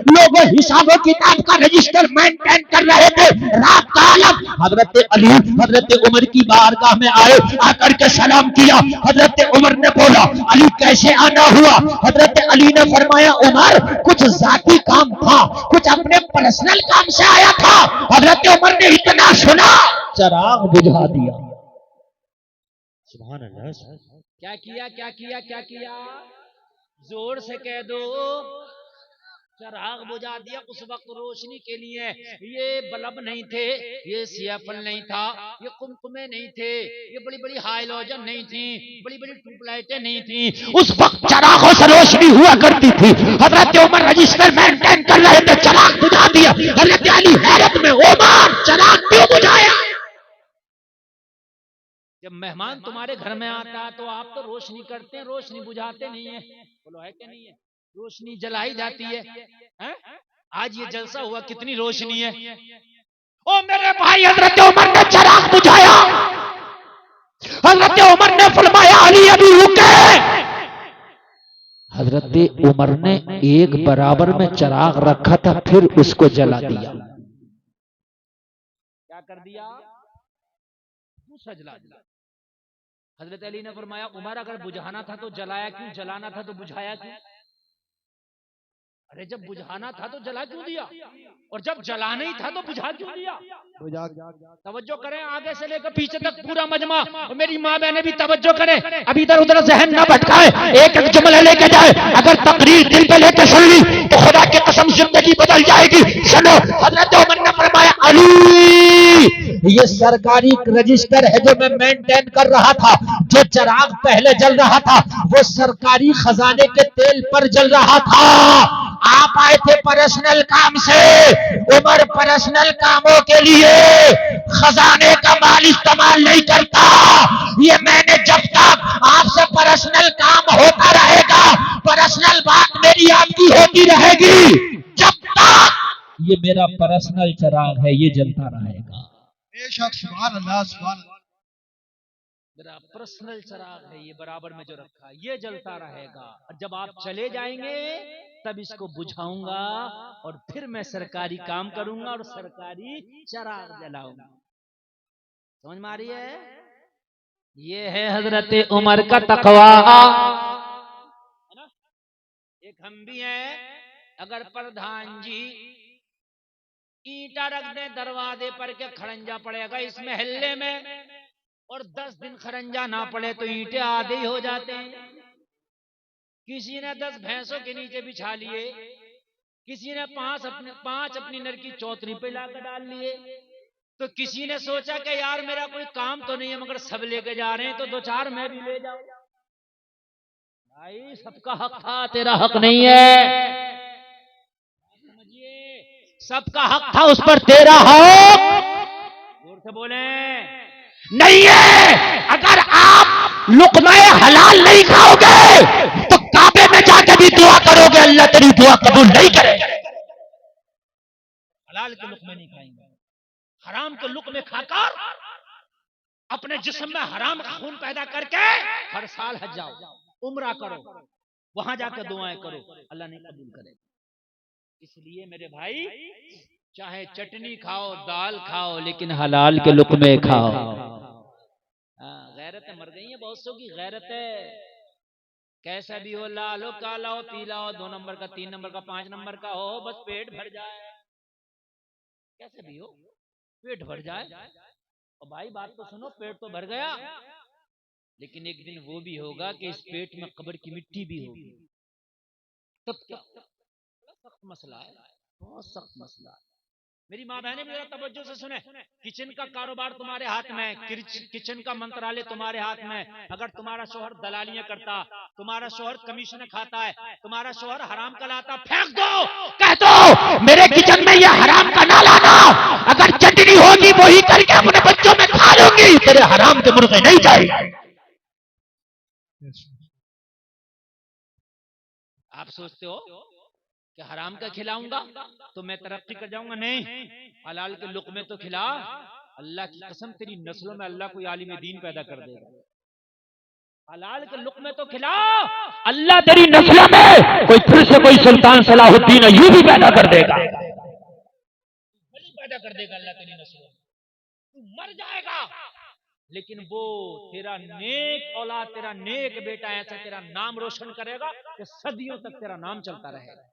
लोग हिसाबों किताब का रजिस्टर मेंटेन कर रहे थे। रात का आलम, हजरत अली हजरत उमर की बारगाह में आए, आकर के सलाम किया। हजरत उमर ने बोला, अली कैसे आना हुआ? हजरत अली ने फरमाया, उमर कुछ जाती काम था, कुछ अपने पर्सनल काम से आया था। हजरत उमर ने इतना सुना, चराग बुझा दिया। सुभान अल्लाह। क्या किया, क्या किया, क्या किया? जोर से कह दो, चराग बुझा दिया। उस वक्त रोशनी के लिए ये बल्ब नहीं थे, ये सियाफल नहीं था, ये कुमकुमे नहीं थे, ये बड़ी बड़ी हाइलोजन नहीं थी, बड़ी बड़ी ट्यूबलाइटें नहीं थी। उस वक्त चरागों से रोशनी हुआ करती थी। हजरत उमर रजिस्टर मेंटेन कर रहे थे, चराग बुझा दिया। हजरत अली हैरत में, उमर चराग क्यों बुझाया? जब मेहमान तुम्हारे घर में आता है तो आप तो रोशनी करते हैं, रोशनी बुझाते नहीं है। बोलो है कि नहीं है? रोशनी जलाई जाती है, हैं? आज ये जलसा हुआ, कितनी रोशनी है। ओ मेरे भाई, हजरत उमर ने चिराग बुझाया, हजरत उमर ने फरमाया अली अभी रुके। हजरत उमर ने एक बराबर में चिराग रखा था, फिर उसको जला दिया। क्या कर दिया? दूसरा जला दिया। हजरत अली ने फरमाया उमर अगर बुझाना था तो जलाया क्यों, जलाना था तो बुझाया क्यों? अरे जब बुझाना था तो जला क्यों दिया, और जब जलाना ही था तो बुझा क्यों दिया? तवज्जो करें, आगे से लेकर पीछे तक पूरा मजमा, और मेरी माँ बहने भी तवज्जो करें, अभी इधर उधर जहन न भटकाए, एक एक जुमला लेके जाए। अगर तकरीर दिल पे लेके सुन ली तो खुदा की कसम जिंदगी बदल जाएगी। सुनो, हजरत उमर ने फरमाया अली, ये सरकारी रजिस्टर है जो मैं मेंटेन कर रहा था। जो चिराग पहले जल रहा था वो सरकारी खजाने के तेल पर जल रहा था। आप आए थे पर्सनल काम से, उमर पर्सनल कामों के लिए खजाने का माल इस्तेमाल नहीं करता। ये मैंने जब तक आपसे पर्सनल काम होता रहेगा, पर्सनल बात मेरी आपकी होती रहेगी, जब तक ये मेरा पर्सनल चिराग है ये जलता रहेगा। बेशक, सुभान अल्लाह, सुभान अल्लाह। मेरा पर्सनल चिराग है ये, बराबर में जो रखा है ये जलता रहेगा, और जब आप चले जाएंगे तब इसको बुझाऊंगा और फिर मैं सरकारी काम करूंगा और सरकारी चिराग जलाऊंगा। समझ में आ रही है? ये है हजरत उमर का तकवा, है ना? एक हम भी हैं, अगर प्रधान जी ईंटा रख दे दरवाजे पर के खड़ंजा पड़ेगा इस महल्ले में, और 10 दिन खरंजा ना पड़े तो ईंटे आधे ही हो जाते हैं। किसी ने 10 भैंसों के नीचे बिछा लिए, किसी ने 5 अपनी नर की चौतरी पे लाकर डाल लिए, तो किसी ने सोचा कि यार मेरा कोई काम तो नहीं है मगर सब लेके जा रहे हैं तो 2-4 मैं भी ले जाऊं। भाई सबका हक था, तेरा हक नहीं है। समझिए, सबका हक था, उस पर तेरा हक जोर से बोले नहीं है। अगर आप लुक़्मा-ए हलाल नहीं खाओगे तो काबे में जाके भी दुआ करोगे, अल्लाह तेरी दुआ कबूल नहीं करेगा। हलाल के लुक़्मे नहीं खाएंगे, हराम के लुक़्मे खाकर अपने जिस्म में हराम का खून पैदा करके हर साल हज जाओ, उम्रा करो, वहां जाकर दुआएं करो, अल्लाह नहीं कबूल करेगा। इसलिए मेरे भाई, चाहे चटनी खाओ, दाल खाओ, लेकिन हलाल के लुक़्मे खाओ। गैरत मर गई है बहुत सौ की, गैरत है। कैसा भी हो, लाल हो, काला हो, पीला हो, 2 नंबर का, 3 नंबर का, 5 नंबर का हो, बस पेट भर जाए। कैसे भी हो, पेट भर जाए। और भाई बात तो सुनो, पेट तो भर गया, लेकिन एक दिन वो भी होगा कि इस पेट में कब्र की मिट्टी भी होगी। तब क्या? सख्त मसला है, बहुत सख्त मसला है। मेरी माँ बहने मेरा तवज्जो से सुने, किचन का कारोबार तुम्हारे हाथ में है, किचन का मंत्रालय तुम्हारे हाथ में है। अगर तुम्हारा शोहर दलालियां करता, तुम्हारा शोहर कमीशन खाता है, तुम्हारा शोहर हराम का लाता, फेंक दो, कह दो मेरे किचन में ये हराम का ना लाना, अगर चटनी होगी वही करके अपने बच्चों में खा लूंगी, तेरे हराम के मुर्गे नहीं जाएगा। आप सोचते हो कि हराम का खिलाऊंगा तो मैं तरक्की कर जाऊंगा? नहीं, हलाल के लुक़्मे तो खिला, अल्लाह की कसम तेरी नस्लों में अल्लाह कोई आलिम दीन पैदा कर देगा। हलाल के लुक़्मे तो खिला, अल्लाह तेरी नस्लों में कोई फिर से कोई सुल्तान सलाहुद्दीन अय्यूबी पैदा कर देगा, पैदा कर देगा अल्लाह तेरी नस्लों में। तू मर जाएगा लेकिन वो तेरा नेक औलाद, तेरा नेक बेटा ऐसा तेरा नाम रोशन करेगा कि सदियों तक तेरा नाम चलता रहेगा।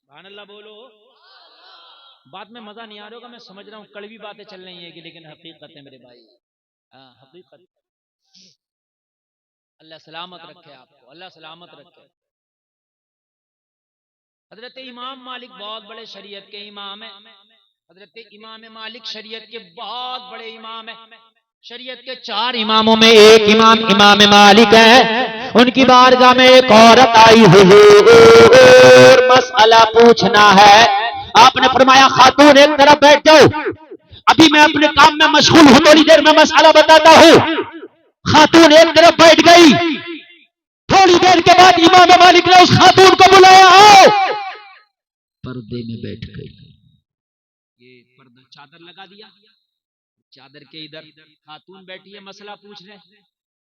सुभान अल्लाह बोलो। बात में मजा नहीं आ रहा होगा, मैं समझ रहा हूँ, कड़वी बातें चल रही है, लेकिन हकीकत है मेरे भाई। हाँ, हकीकत। अल्लाह सलामत रखे आपको, अल्लाह सलामत रखे। हजरत इमाम मालिक बहुत बड़े शरीयत के इमाम है। हजरत इमाम मालिक शरीयत के बहुत बड़े इमाम है। शरीयत के 4 इमामों में एक इमाम इमाम मालिक है। उनकी बारगाह में एक औरत आई, हुजूर मसला पूछना है। आपने फरमाया खातून एक तरफ बैठ जाओ। अभी मैं अपने काम में मशगूल हूं, थोड़ी देर में मसाला बताता हूं। खातून एक तरफ बैठ गई, थोड़ी देर के बाद इमाम मालिक ने उस खातून को बुलाया, आओ। पर्दे में बैठ गई, ये पर्दा चादर लगा दिया, चादर के इधर खातून बैठी है, मसला पूछ रहे हैं,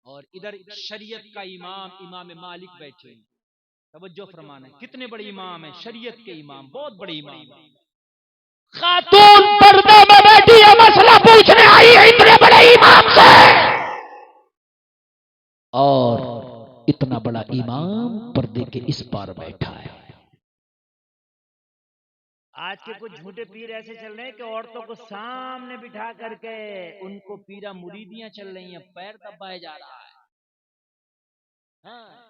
और इधर शरीयत का इमाम इमाम मालिक बैठे हैं। तवज्जो फरमाना, कितने बड़े इमाम हैं, शरीयत के इमाम, बहुत बड़े इमाम। खातून पर्दे में बैठी है, मसला पूछने आई है इतने बड़े इमाम से, और इतना बड़ा इमाम पर्दे के इस पार बैठा है। आज के कुछ झूठे पीर ऐसे चल रहे हैं कि औरतों को सामने बिठा करके उनको पीरा मुरीदियां चल रही हैं, पैर दबाया जा रहा है। हाँ।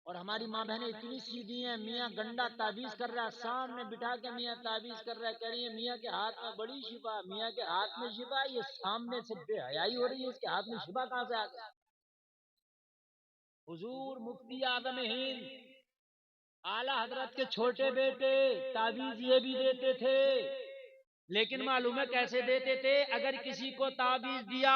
और हमारी माँ बहनें इतनी सीधी हैं, मियाँ गंडा ताबीज कर रहा है, सामने बिठा के मियाँ ताबीज कर रहा है, कह रही है मियाँ के हाथ में बड़ी शिफा, मियाँ के हाथ में शिफा, ये सामने से बेहयाई हो रही है, इसके हाथ में शिफा कहां से आ गया। हुजूर मुफ्ती आदम हिंद आला हजरत के छोटे बेटे ताबीज ये भी देते थे, लेकिन मालूम है कैसे देते थे, अगर किसी को ताबीज दिया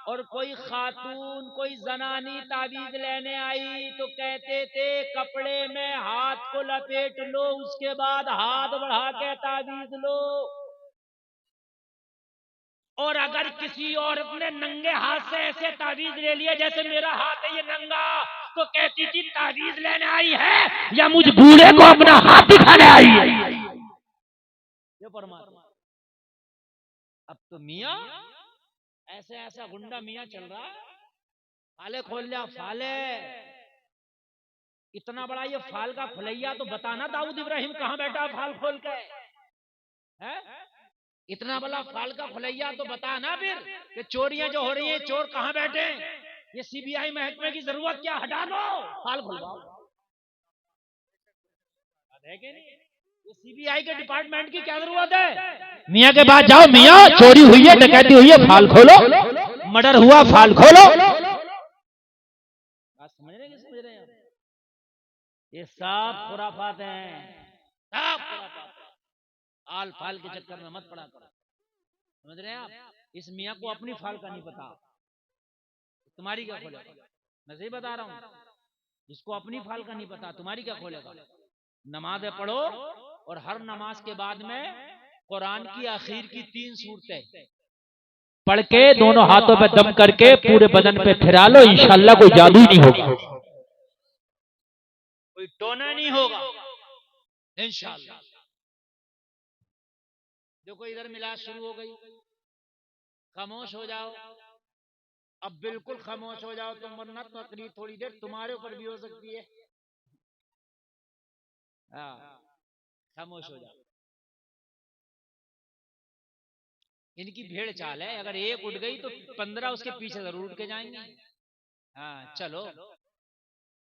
और कोई खातून कोई जनानी ताबीज लेने आई तो कहते थे कपड़े में हाथ को लपेट लो, उसके बाद हाथ बढ़ा के ताबीज लो। और अगर किसी औरत ने नंगे हाथ से ऐसे ताबीज ले लिया जैसे मेरा हाथ है ये नंगा, तो कहती थी ताबीज लेने आई है या मुझ बूढ़े को अपना हाथ दिखाने आई है। ये परमात्मा। अब तो मियाँ ऐसे ऐसा गुंडा मियाँ चल रहा है, फाले खोल लिया, फाले इतना बड़ा ये फाल का खुलैया, तो बताना दाऊद इब्राहिम कहां बैठा फाल खोल के है? इतना बड़ा फाल का खुलैया तो बता ना फिर कि चोरियां जो हो रही हैं चोर कहां बैठे, ये सीबीआई महकमे की जरूरत क्या, हटा दो, फाल खुलवाओ। है कि नहीं? ये सीबीआई के डिपार्टमेंट की क्या जरूरत है? मियाँ के पास जाओ, मियाँ चोरी हुई है, डकैती हुई है, फाल खोलो, मर्डर हुआ, फाल खोलो। बात समझ रहे हैं? ये सब खुराफात हैं, सब खुराफात। आल फाल के चक्कर में मत पड़ा करो, समझ रहे हैं आप? इस मियाँ को अपनी फाल का नहीं पता, तुम्हारी क्या खोलेगा? मैं सही बता रहा हूँ, जिसको अपनी फाल का नहीं पता तुम्हारी क्या खोलेगा? नमाज़ें पढ़ो और हर नमाज के बाद में कुरान की आखिर की 3 सूरतें पढ़ के दोनों हाथों पे दम करके पूरे बदन पे फिरा लो, इंशाअल्लाह कोई जादू नहीं होगा, कोई टोना नहीं होगा इंशाअल्लाह। देखो इधर मिलाद शुरू हो गई, खामोश हो जाओ, अब बिल्कुल खामोश हो जाओ तुम, वरना तकलीफ थोड़ी देर तुम्हारे ऊपर भी हो सकती है। हाँ, खामोश हो जाओ। इनकी भेड़ चाल है, अगर एक उठ गई तो 15 उसके पीछे जरूर उठ के जाएंगे। हाँ चलो,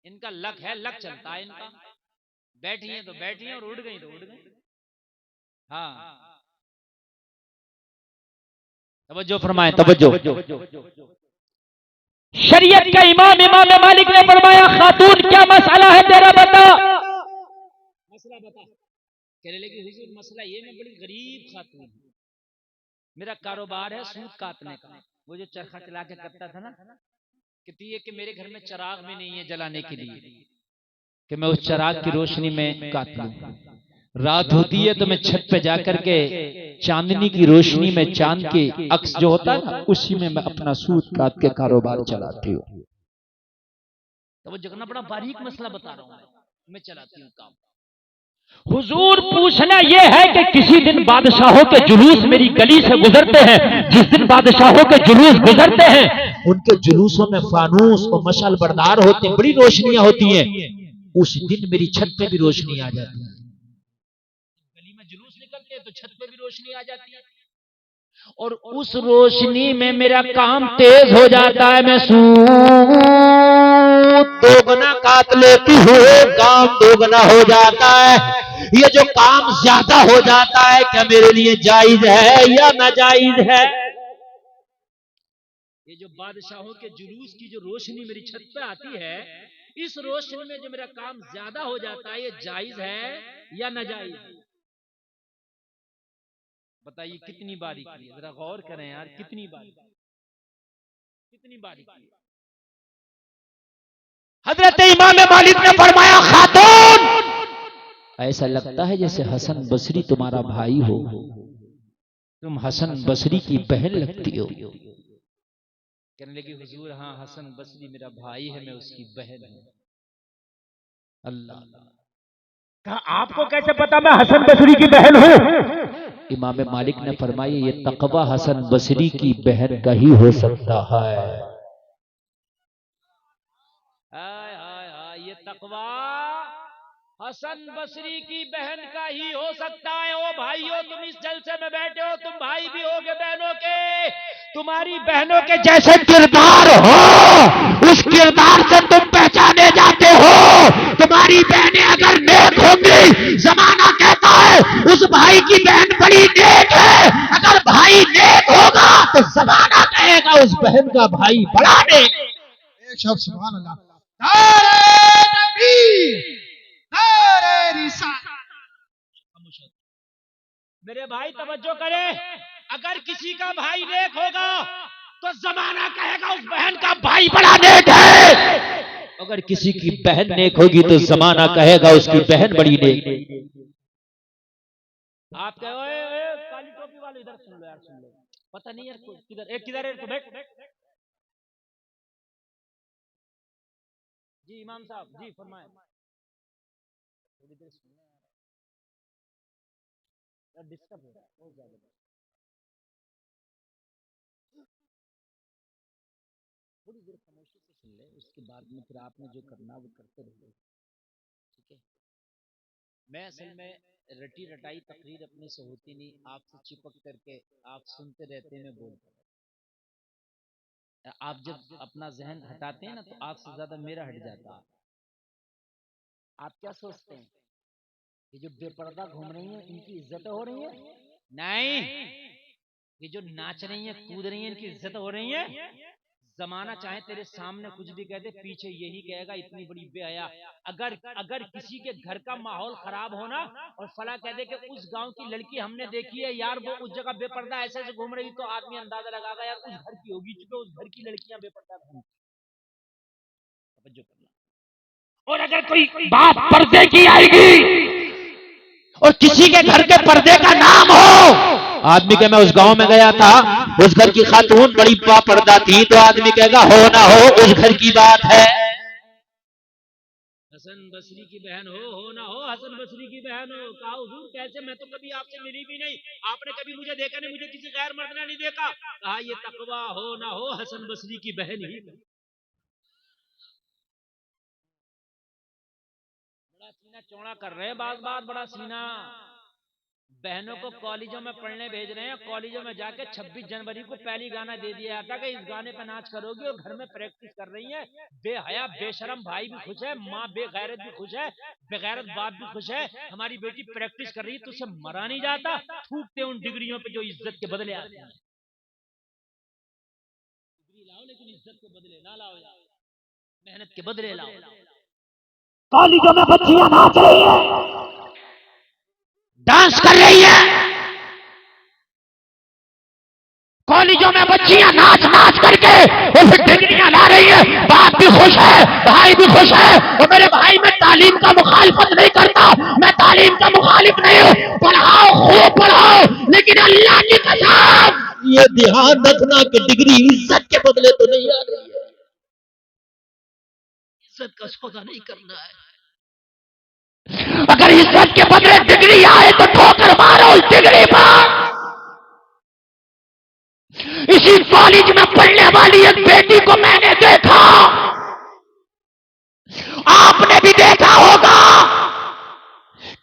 इनका लक है, लक चलता है इनका, बैठी हैं तो बैठी हैं और उठ गई तो उठ गई। हाँ तवज्जो फरमाएं, तवज्जो। शरीयत का इमाम इमाम मालिक ने फरमाया खातून क्या मसला है तेरा, बता मसला बता। कहने लगी हुजूर मसला ये, मैं बड़ी गरीब खातून हूँ, मेरा कारोबार है सूत काटने का, वो जो चरखा चला के करता था ना, कहती है कि मेरे घर में चिराग भी नहीं है जलाने के लिए कि मैं उस चिराग की रोशनी में काट लूं। रात होती है तो मैं छत पे जाकर के चांदनी की रोशनी में चांद के अक्स जो होता है ना, उसी में मैं अपना सूत काट के कारोबार चलाती हूँ। तो वो जगना बड़ा बारीक मसला बता रहा हूँ, मैं चलाती हूँ काम। हुजूर पूछना यह है कि किसी दिन बादशाहों के जुलूस मेरी गली से गुजरते हैं, जिस दिन बादशाहों के जुलूस गुजरते हैं उनके जुलूसों में फानूस और मशाल बरदार होते हैं, बड़ी रोशनियां होती हैं, उस दिन मेरी छत पे भी रोशनी आ जाती है। गली में जुलूस निकलते हैं तो छत पे भी रोशनी आ जाती है, और उस रोशनी में मेरा काम तेज हो जाता है, मैं सूत दोगुना काट लेती हूँ, काम दोगुना हो जाता है। ये जो काम ज्यादा हो जाता है क्या मेरे लिए जायज है या नाजायज है? ये जो बादशाहों के जुलूस की जो रोशनी मेरी छत पे आती है, इस रोशनी में जो मेरा काम ज्यादा हो जाता है, ये जायज है या नाजायज? बताइए कितनी बारीकी है, जरा गौर करें यार, कितनी बारीकी, कितनी बारीकी है। हजरत इमाम मालिक ने फरमाया, खातून ऐसा लगता है जैसे हसन बसरी तुम्हारा भाई हो, तुम हसन बसरी की बहन लगती हो। कहने लगी हुजूर हाँ हसन बसरी मेरा भाई है, मैं उसकी बहन हूँ। अल्लाह, कहा आपको कैसे पता मैं हसन बसरी की बहन हूँ? इमाम मालिक ने फरमाया ये तकवा हसन बसरी की बहन का ही हो सकता है। हाय हाय हाय, ये तकवा हसन बसरी की बहन का ही हो सकता है। ओ भाइयों, तुम इस जलसे में बैठे हो, तुम भाई भी होगे बहनों के, तुम्हारी बहनों के जैसे किरदार हो उस किरदार से तुम पहचाने जाते हो। तुम्हारी बहनें अगर नेक होंगी, जमाना कहता है उस भाई की बहन बड़ी नेक है। अगर भाई नेक होगा तो जमाना कहेगा उस बहन का भाई बड़ा नेक। बेशक सुभान अल्लाह। नारे तकबीर, नारे रिसालत। मेरे भाई तवज्जो करे, अगर किसी का भाई नेक होगा तो जमाना कहेगा उस बहन का भाई बड़ा नेक है। अगर किसी की बहन नेक होगी तो जमाना कहेगा उसकी बहन बड़ी नेक। आप कहो काली टोपी वाले इधर सुन लो यार, सुन लो, पता नहीं यार किधर किधर है, तो बैठ जी। इमाम साहब जी फरमाए, थोड़ी देर सुनना यार, डिस्टर्ब हो रहा है बहुत ज्यादा। थोड़ी देर खामोशी से सुन ले, उसके बाद में फिर आपने जो करना वो करते रहिए, ठीक है। मैं असल में रटी रटाई तकरीर अपने से होती नहीं, आपसे चिपक करके आप सुनते रहते हैं, मैं बोलता रहता। आप जब अपना जहन हटाते हैं ना तो आपसे ज्यादा मेरा हट जाता है। आप क्या सोचते हैं कि जो बेपर्दा घूम रही हैं इनकी इज्जतें हो रही हैं? नहीं, ये जो नाच रही हैं कूद रही हैं इनकी इज्जत हो रही है। जमाना चाहे तेरे सामने कुछ भी कह दे, पीछे यही कहेगा इतनी बड़ी बेहया। अगर अगर किसी के घर का माहौल खराब होना और फला कह दे कि उस गांव की लड़की हमने देखी है यार, वो उस जगह बेपर्दा ऐसे ऐसे घूम रही, तो आदमी अंदाजा लगाएगा यार उस घर की होगी, क्योंकि उस घर की लड़कियां बेपर्दा घूमती। तवज्जो करना। और अगर कोई बात पर्दे की आएगी और किसी के घर के पर्दे का नाम हो, आदमी के मैं उस गांव में गया था, उस घर की खातून बड़ी पर्दा थी, तो आदमी कहेगा हो ना हो उस घर की बात है। हसन बसरी की बहन हो ना हो हसन बसरी की बहन हो। कहा हुजूर कैसे, मैं तो कभी आपसे मिली भी नहीं, आपने कभी मुझे देखा नहीं, मुझे किसी गैर मर्द ने नहीं देखा। कहा ये तकवा हो ना हो हसन बसरी की बहन ही। बड़ा सीना चौड़ा कर रहे हैं, बात बात बड़ा सीना। बहनों को कॉलेजों में पढ़ने भेज रहे हैं, कॉलेजों में जाके 26 जनवरी को पहली गाना दे दिया जाता कि इस गाने पे नाच करोगी, और घर में प्रैक्टिस कर रही है। बेहया बेशरम भाई भी खुश है, माँ बेगैरत भी खुश है, बेगैरत बाप भी खुश है, हमारी बेटी प्रैक्टिस कर रही है, तो उसे मरा नहीं जाता। थूकते उन डिग्रियों पे जो इज्जत के बदले आते हैं। डिग्री लाओ लेकिन इज्जत के बदले ना लाओ यार, मेहनत के बदले लाओ। कॉलेजों में बच्चियां नाच रही है, डांस कर रही है, कॉलेजों में बच्चियां नाच नाच करके और फिर डिग्रियां ला रही है। बाप भी खुश है, भाई भी खुश है। और मेरे भाई, मैं तालीम का मुखालिफत नहीं करता, मैं तालीम का मुखालिफ नहीं हूं, पढ़ाओ खूब पढ़ाओ, लेकिन अल्लाह की कसम ये ध्यान रखना कि डिग्री इज्जत के बदले तो नहीं आ रही है। इज्जत का सौदा नहीं करना है। अगर इज्जत के बदले डिग्री आए तो ठोकर मारो उस डिग्री पर। इसी कॉलेज में पढ़ने वाली एक बेटी को मैंने देखा, आपने भी देखा होगा,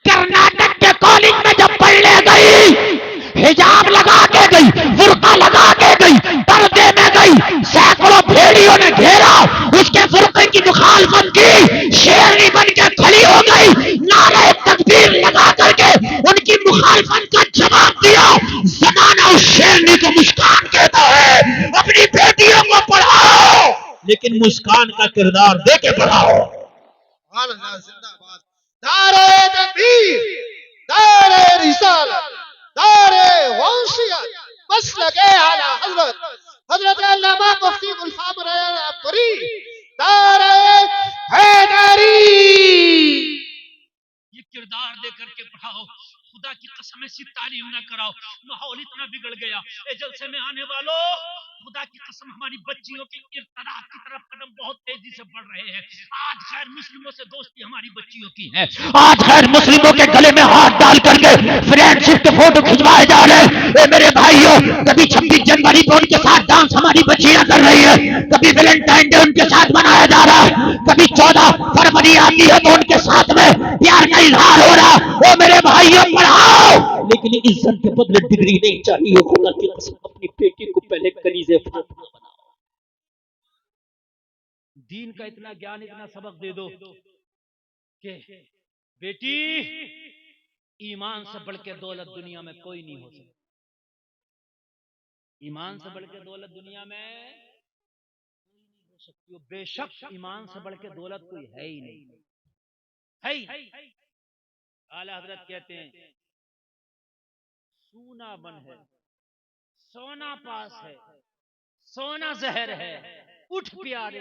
कर्नाटक के कॉलेज में जब पढ़ने गई, हिजाब लगा के गई, बुर्का लगा के गई, पर्दे में गई, सैकड़ों भेड़ियों ने घेरा, उसके बुर्के की मुखालफत की, शेरनी बन के खड़ी हो गई, नारे तकबीर लगा करके उनकी मुखालफत का जवाब दिया। जमाना उस शेरनी को मुस्कान कहता है। अपनी बेटियों को पढ़ाओ, लेकिन मुस्कान का किरदार दे के पढ़ाओ। सुभान अल्लाह, जिंदाबाद। नारे तकबीर, नारे रिसालत, नारे मसलके आला हजरत हजरत अल्लामा मुफ्ती गुलफाम परी दारे हैदरी। ये किरदार दे करके पढ़ाओ, खुदा की कसम ऐसी तालीम ना कराओ, माहौल इतना बिगड़ गया। ए जलसे में आने वालों, खुदा की कसम हमारी बच्चियों की इर्तदा की तरफ कदम बहुत तेजी से बढ़ रहे हैं। आज खैर मुस्लिमों से दोस्ती हमारी बच्चियों की है, आज खैर मुस्लिमों के गले में हाथ डाल करके फ्रेंडशिप के फोटो खिंचवाए जा रहे हैं। मेरे भाइयों, कभी 26 जनवरी को उनके साथ डांस हमारी बच्चियां कर रही है, कभी वैलेंटाइन डे उनके साथ मनाया जा रहा है, कभी 14 फरवरी आती है तो उनके साथ में प्यार का इजहार हो रहा। वो मेरे भाइयों पढ़ाओ, लेकिन इज्जत के बदले डिग्री नहीं चाहिए। खुदा की कसम अपनी बेटी को पहले कनीज़े बनाओ। दीन का इतना ज्ञान, इतना सबक दे दो कि बेटी, ईमान से बढ़ के दौलत दुनिया में कोई नहीं हो सकता। ईमान से बढ़ के दौलत दुनिया में कोई नहीं हो सकती। बेशक ईमान से बढ़ के दौलत कोई है ही नहीं, है ही। आला हजरत कहते हैं, सूना बन है, सोना पास है, सोना जहर है, उठ प्यारे,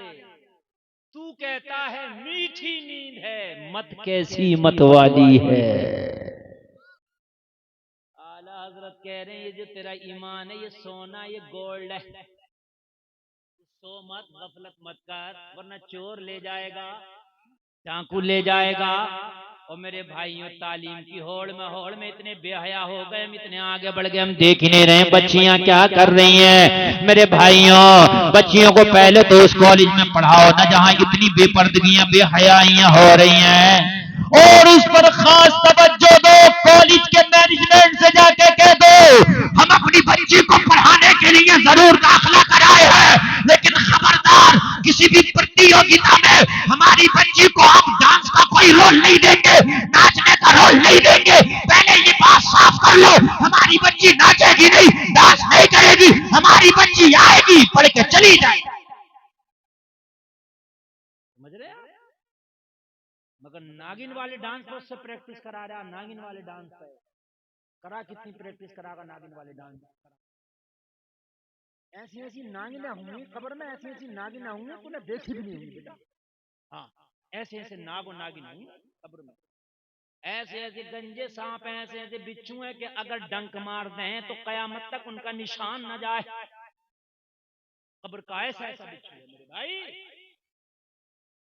तू कहता है मीठी नींद है, मत कैसी मत वाली है। आला हजरत कह रहे हैं, ये जो तेरा ईमान है, ये सोना, ये गोल्ड है, सो मत, गफलत मत कर, वरना चोर ले जाएगा, चाकू ले जाएगा। और मेरे भाइयों, तालीम की होड़ में इतने बेहया हो गए, हम इतने आगे बढ़ गए, हम देख ही नहीं रहे बच्चियां क्या कर रही हैं। मेरे भाइयों, बच्चियों को पहले तो उस कॉलेज में पढ़ाओ ना जहां इतनी बेपर्दगियां, बेहयाइयां हो रही हैं, और उस पर खास तवज्जो दो। कॉलेज के मैनेजमेंट से जाके कह दो, हम अपनी बच्ची को पढ़ाने के लिए जरूर दाखिला कराए हैं, लेकिन खबरदार किसी भी प्रतियोगिता में हमारी बच्ची को हम डांस का कोई रोल नहीं देंगे, नाचने का रोल नहीं देंगे। पहले ये बात साफ कर लो, हमारी बच्ची नाचेगी नहीं, डांस नहीं करेगी, हमारी बच्ची आएगी, पढ़ के चली जाएगी। समझ रहे हैं? मगर नागिन वाले डांस पर उससे प्रैक्टिस करा रहा, नागिन वाले डांस पे करा, कितनी प्रैक्टिस करागा नागिन वाले डांस। ऐसी ऐसी नागिन होंगी खबर में, ऐसी ऐसी नागिन होंगी तूने देखी भी नहीं होंगी बेटा। हाँ, ऐसे ऐसे नागो नागिन होंगी खबर में, ऐसे ऐसे गंजे सांप हैं, ऐसे ऐसे बिच्छू हैं कि अगर डंक मार दें तो कयामत तक उनका निशान न जाए। खबर का ऐसा ऐसा बिच्छू है मेरे भाई,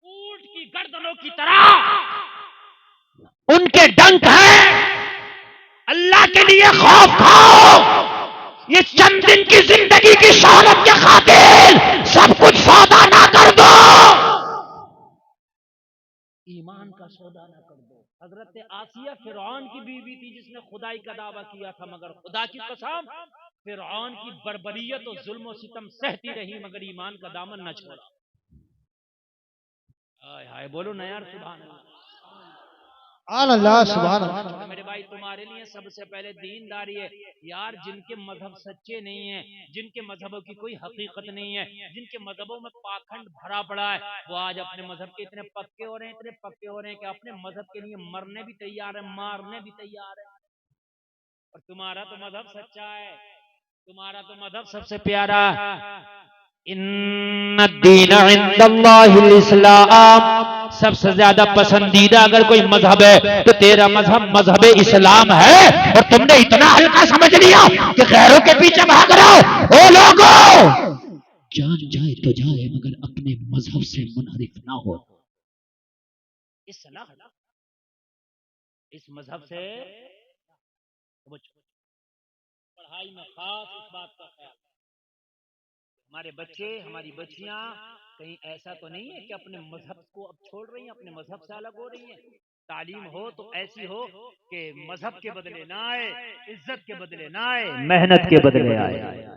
ऊंट की गर्दनों की तरह उनके डंक हैं। अल्लाह के लिए खौफ खाओ। ये चंद दिन की जिंदगी की शोहरत के खातिर सब कुछ सौदा ना कर दो, ईमान का सौदा ना कर दो। हजरत आसिया फिरौन की बीवी थी जिसने खुदाई का दावा किया था, मगर खुदा की कसम फिरौन की बर्बरियत और जुल्म और सितम सहती रही, मगर ईमान का दामन न छोड़ा। हाय हाय बोलो ना यार, सुभान अल्लाह सुभान अल्लाह। मेरे भाई, तुम्हारे लिए सबसे पहले दीनदारी है यार। जिनके मजहब सच्चे नहीं है, जिनके मजहबों की कोई हकीकत नहीं है, जिनके मजहबों में पाखंड भरा पड़ा है, वो आज अपने मजहब के इतने पक्के हो रहे हैं, इतने पक्के हो रहे हैं कि अपने मजहब के लिए मरने भी तैयार है, मारने भी तैयार है। और तुम्हारा तो मजहब सच्चा है, तुम्हारा तो मजहब सबसे प्यारा। इन्नद्दीन इंदल्लाहिल इस्लाम, सबसे ज्यादा पसंदीदा अगर कोई मजहब है तो तेरा मजहब मजहब इस्लाम है। और तुमने इतना हल्का समझ लिया कि गैरों के पीछे भाग रहे हो। ओ लोगों, जान जाए तो जाए मगर अपने मजहब से मुनहरिफ ना हो। इस मजहब से पढ़ाई में खास इस बात का ख्याल, हमारे बच्चे, हमारी बच्चियां कहीं ऐसा तो नहीं है कि अपने मजहब को अब छोड़ रही हैं, अपने मजहब से अलग हो रही हैं। तालीम हो तो ऐसी हो कि मजहब के बदले ना आए, इज्जत के बदले ना आए, मेहनत के बदले आए।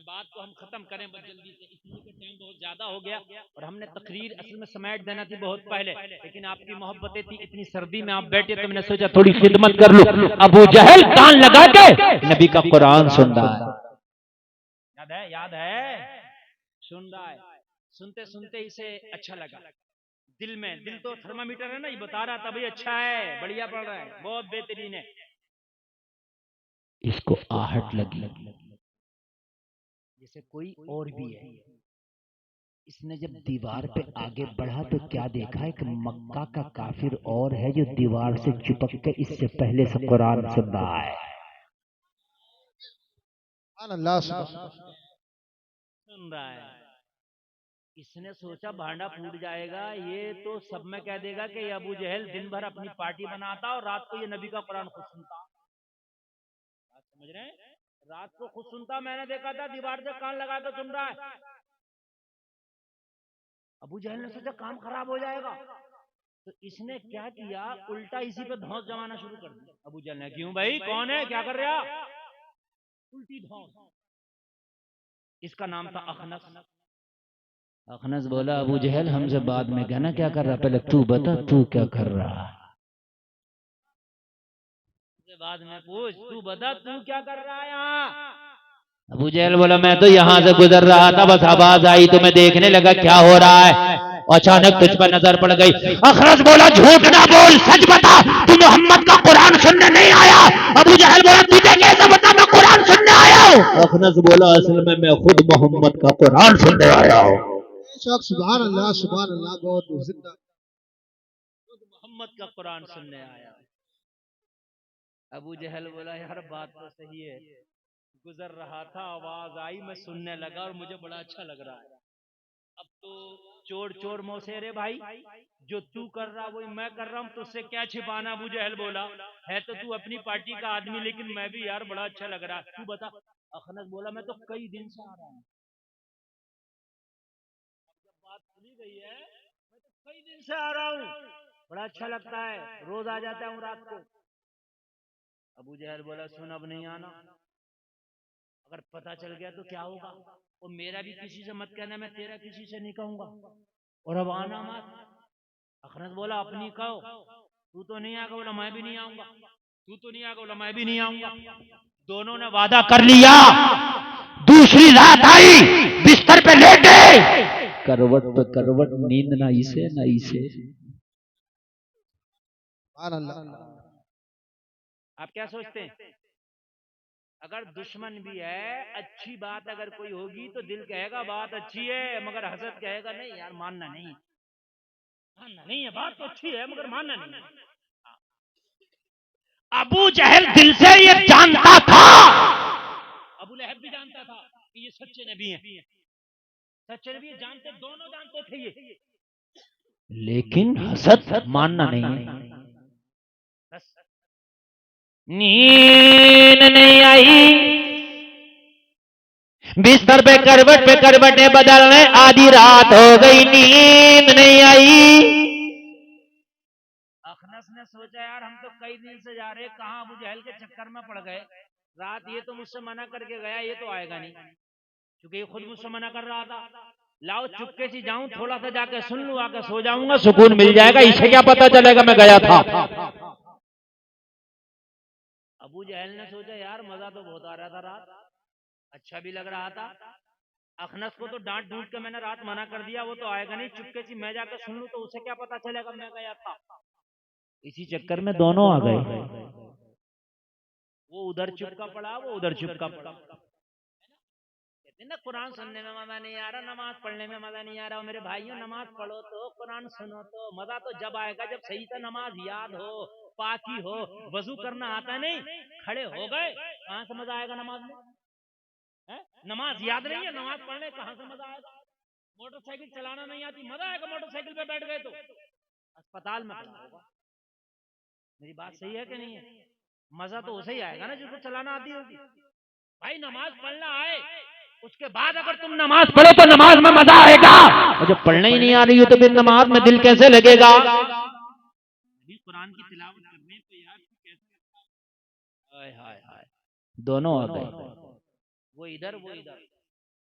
बात को हम खत्म करें बस जल्दी से, इसलिए कि टाइम बहुत ज्यादा हो गया और हमने तकरीर असल में समेट देना थी बहुत पहले, लेकिन आपकी मोहब्बतें थी, इतनी सर्दी में आप बैठे तो मैंने सोचा थोड़ी खिदमत कर लूं। अबू जहल कान लगा के नबी का कुरान सुन रहा है। याद है सुन रहा है, सुनते सुनते इसे अच्छा लगा दिल में। दिल तो थर्मामीटर है ना, ये बता रहा था भाई अच्छा है, बढ़िया पढ़ रहा है, बहुत बेहतरीन है। इसको आहट लगी। जैसे कोई और भी है, इसने जब दीवार पे आगे बढ़ा तो क्या देखा, एक मक्का का काफिर और है जो दीवार से चिपक के इससे पहले से कुरान सुन रहा है। अल्लाह सुभान सुन रहा है। इसने सोचा भांडा फूट जाएगा, ये तो सब में कह देगा कि ये अबू जहल दिन भर अपनी पार्टी बनाता और रात को ये नबी का कुरान खुद सुनता। बात समझ रहे हैं? रात को खुद सुनता, मैंने देखा था दीवार से कान लगा के सुन रहा है। अबू जहल ने सोचा काम खराब हो जाएगा, तो इसने क्या किया, उल्टा इसी पे धौंस जमाना शुरू कर दिया। अबू जहल ने, क्यों भाई, कौन है, क्या कर रहा? उल्टी धौंस। इसका नाम था अखनस। अखनस बोला, अबू जहल हमसे बाद में कहना क्या कर रहा, पहले तू बता तू क्या कर रहा। बाद में पूछ, तू बता तू क्या कर रहा है यहाँ? अबू जहल बोला, मैं तो यहाँ से गुजर रहा था, बस आवाज आई तो मैं देखने लगा क्या हो रहा है, अचानक तुझ पर नजर पड़ गई। अखनस बोला, झूठ ना बोल, सच बता, तू मोहम्मद का कुरान सुनने नहीं आया। अबू जहल बोला, तुझे कैसे बता मैं कुरान सुनने आया हूँ। अखनस बोला, असल में मैं खुद मोहम्मद का कुरान सुनने आया हूँ। सुभान अल्लाह, बहुत जिंदा। मोहम्मद का कुरान सुनने आया। अबू जहल बोला, यार बात तो सही है, गुजर रहा था आवाज आई मैं सुनने लगा और मुझे बड़ा अच्छा लग रहा है। अब तो चोर चोर मौसेरे भाई, जो तू कर रहा वही मैं कर रहा हूँ, तुझसे क्या छिपाना। अबू जहल बोला, है तो तू अपनी पार्टी का आदमी, लेकिन मैं भी यार बड़ा अच्छा लग रहा है, तू बता। अखनस बोला, मैं तो कई दिन से आ रहा हूँ। जब बात सुनी गई है, मैं तो कई दिन से आ रहा हूँ, बड़ा अच्छा लगता है, रोज आ जाता हूँ रात को। अबू जहल बोला, सुन अब नहीं आना, अगर पता चल गया तो क्या होगा, वो मेरा भी किसी से मत कहना, मैं तेरा किसी से नहीं कहूंगा, और अब आना मत। अखनस बोला, अपनी कहो, तू तो नहीं आएगा, बोला मैं भी नहीं आऊंगा, तू तो नहीं आएगा, बोला मैं भी नहीं आऊंगा। दोनों ने वादा कर लिया। दूसरी रात आई, बिस्तर पे लेटे, करवट पे करवट, नींद ना इसे ना इसे। आप क्या सोचते हैं, अगर दुश्मन भी है, अच्छी बात अगर कोई होगी तो दिल कहेगा बात अच्छी है, मगर हसद कहेगा नहीं यार मानना नहीं है, मानना नहीं है, बात तो अच्छी है मगर मानना नहीं है। अबू जहल दिल से ये जानता था, अबू लहब भी जानता था कि ये सच्चे नबी हैं, सच्चे नबी जानते, दोनों जानते थे ये, लेकिन हसद मानना नहीं है। बस नींद नहीं आई, बिस्तर पे करवटें बदलने, आधी रात हो गई, नींद नहीं आई। अखनस ने सोचा, यार हम तो कई दिन से जा रहे, कहां अबू जहल के चक्कर में पड़ गए, रात ये तो मुझसे मना करके गया, ये तो आएगा नहीं, क्योंकि ये खुद मुझसे मना कर रहा था। लाओ चुपके से जाऊं, थोड़ा सा जाके सुन लूं, आके सो जाऊंगा, सुकून मिल जाएगा, इसे क्या पता चलेगा मैं गया था। अबू जहल ने सोचा, यार मजा तो बहुत आ रहा था रात, अच्छा भी लग रहा था, अखनस को तो डांट डूट के मैंने रात मना कर दिया, वो तो आएगा नहीं, चुपके से मैं जाकर सुन लूं तो उसे क्या पता चलेगा मैं गया था। इसी चक्कर में दोनों आ गए। वो उधर चुपका पड़ा, वो उधर चुपका पड़ा। कहते ना कुरान सुनने में मजा नहीं आ रहा, नमाज पढ़ने में मजा नहीं आ रहा। मेरे भाइयों, नमाज पढ़ो तो, कुरान सुनो तो, मजा तो जब आएगा जब सही से नमाज याद हो, पाकी हो, वजू करना आता नहीं, खड़े हो गए, कहां से मजा आएगा नमाज में? है? नमाज याद नहीं है, नमाज पढ़ने कहां से मजा आएगा? मोटरसाइकिल चलाना नहीं आती, मजा आएगा मोटरसाइकिल पे बैठ गए तो? अस्पताल में पढ़ना होगा। मेरी बात सही है कि नहीं है? मजा तो उसे ही आएगा ना जिसको चलाना आती होगी। भाई नमाज पढ़ना आए, उसके बाद अगर तुम नमाज पढ़ो तो नमाज में मजा आएगा, और जब पढ़ने ही नहीं आ रही हो तो फिर नमाज में दिल कैसे लगेगा? कुरान की तिलावत करने तो यार कैसे, हाय हाय हाय, दोनों आ गए। वो इधर वो इधर।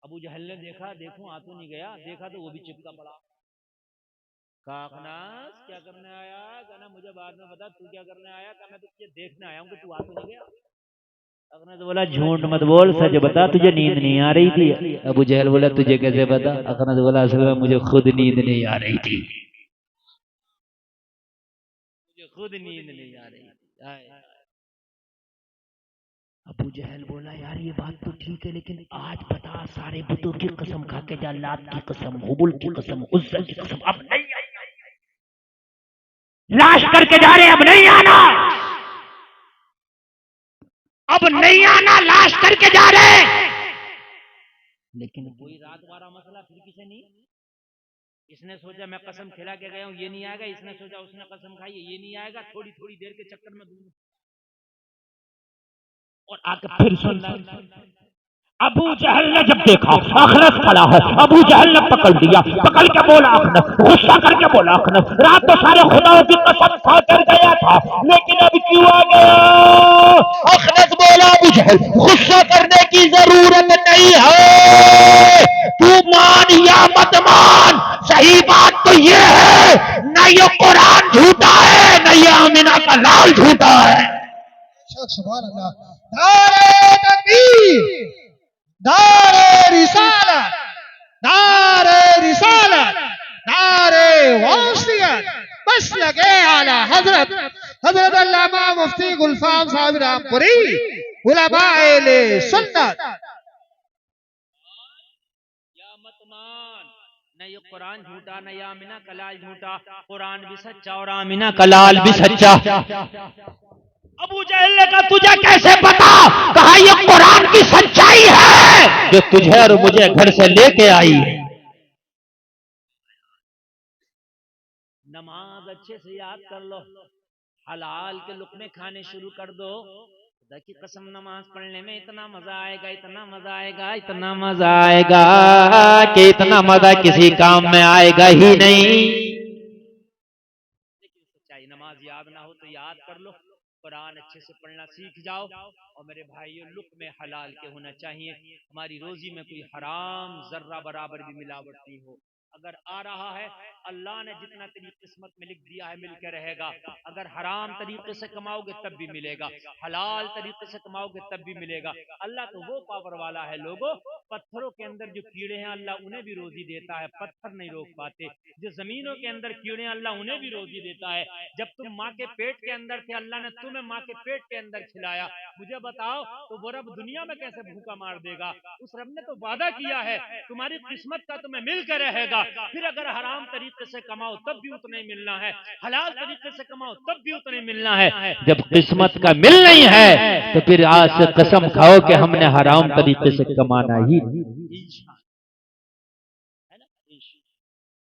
अबू जहल ने देखा, देखूं आ तो नहीं गया, देखा तो वो भी चिपका पड़ा। कहा, अखनास क्या करने आया? कहना मुझे बाद में बता तू क्या करने आया? कहा मैं तो तुझे देखने आया हूँ कि तू आ तो नहीं गया। अखनस बोला, झूठ मत बोल, सच बता, तुझे नींद नहीं आ रही थी। अबू जहल बोला, तुझे कैसे पता? अखनस बोला, असल में मुझे खुद नींद नहीं आ रही थी, मुझे खुद नींद नहीं आ रही थी। अबू जहल बोला यार ये बात तो ठीक है, लेकिन आज बता सारे बुतों की कसम खा के जा, लात की कसम, हुबुल की कसम, उज्जा की कसम, अब नहीं लाश करके जा रहे, अब नहीं आना, अब नहीं आना, लाश करके जा रहे। लेकिन कोई रात वाला मसला फिर किसे नहीं। इसने सोचा मैं कसम खिला के गया हूं ये नहीं आएगा, इसने सोचा उसने कसम खाई है ये नहीं आएगा, थोड़ी थोड़ी देर के चक्कर में दूंगा। और आके फिर सुनना, अबू जहल ने जब देखा अखनस खड़ा है, अबू जहल ने पकड़ लिया, पकड़ के बोला अखनस, गुस्सा करके बोला अखनस, रात तो सारे खुदाओं की कसम खा कर गया था, लेकिन अब क्यों आ गया? अखनस बोला अबू जहल गुस्सा करने की जरूरत नहीं है, तू मान या मत मान, सही बात तो ये है न ये कुरान झूठा है न ये आमिना का लाल झूठा है। सुभान अल्लाह। नारे तकबीर, नारे रिसालत, नारे रिसालत, नारे वासियत, बस लगे आला हजरत हजरत अल्लामा मुफ्ती गुलफाम साहब रामपुरी उलमाए ले सुन्नत। या मत मान, न ये कुरान झूठा न ये आमिना कलाल झूठा, कुरान भी सच्चा और आमिना कलाल भी सच्चा। अबू जहल ने कहा तुझे कैसे पता? कहा ये कुरान की सच्चाई है जो तुझे और मुझे घर से लेके आई है। नमाज अच्छे से याद कर लो, हलाल के लुकमे खाने शुरू कर दो। खुदा की कसम नमाज पढ़ने में इतना मजा आएगा, इतना मजा आएगा, इतना मजा आएगा कि इतना मजा किसी काम में आएगा ही नहीं। लेकिन सच्चाई नमाज याद ना हो तो याद कर लो, कुरान अच्छे से पढ़ना सीख जाओ। और मेरे भाइयों लुक्मे हलाल के होना चाहिए, हमारी रोजी में कोई हराम जर्रा बराबर भी मिलावट नहीं हो। अगर आ रहा है अल्लाह ने जितना तेरी किस्मत में लिख दिया है मिल के रहेगा। अगर हराम तरीके से कमाओगे तब भी मिलेगा, हलाल तरीके से कमाओगे तब भी मिलेगा। अल्लाह तो वो पावर वाला है लोगों, पत्थरों के अंदर जो कीड़े हैं अल्लाह उन्हें भी रोजी देता है, पत्थर नहीं रोक पाते। जो जमीनों के अंदर कीड़े हैं अल्लाह उन्हें भी रोजी देता है। जब तुम माँ के पेट के अंदर थे अल्लाह ने तुम्हें माँ के पेट के अंदर खिलाया। मुझे बताओ तो वो रब दुनिया में कैसे भूखा मार देगा? उस रब ने तो वादा किया है तुम्हारी किस्मत का तुम्हें मिल के रहेगा। फिर अगर हराम तरीके से कमाओ तब भी उतना ही मिलना है, हलाल तरीके से कमाओ तब भी उतना ही मिलना है। जब किस्मत का मिल नहीं है तो फिर आज से कसम खाओ कि हमने हराम तरीके से कमाना ही नहीं। है ना?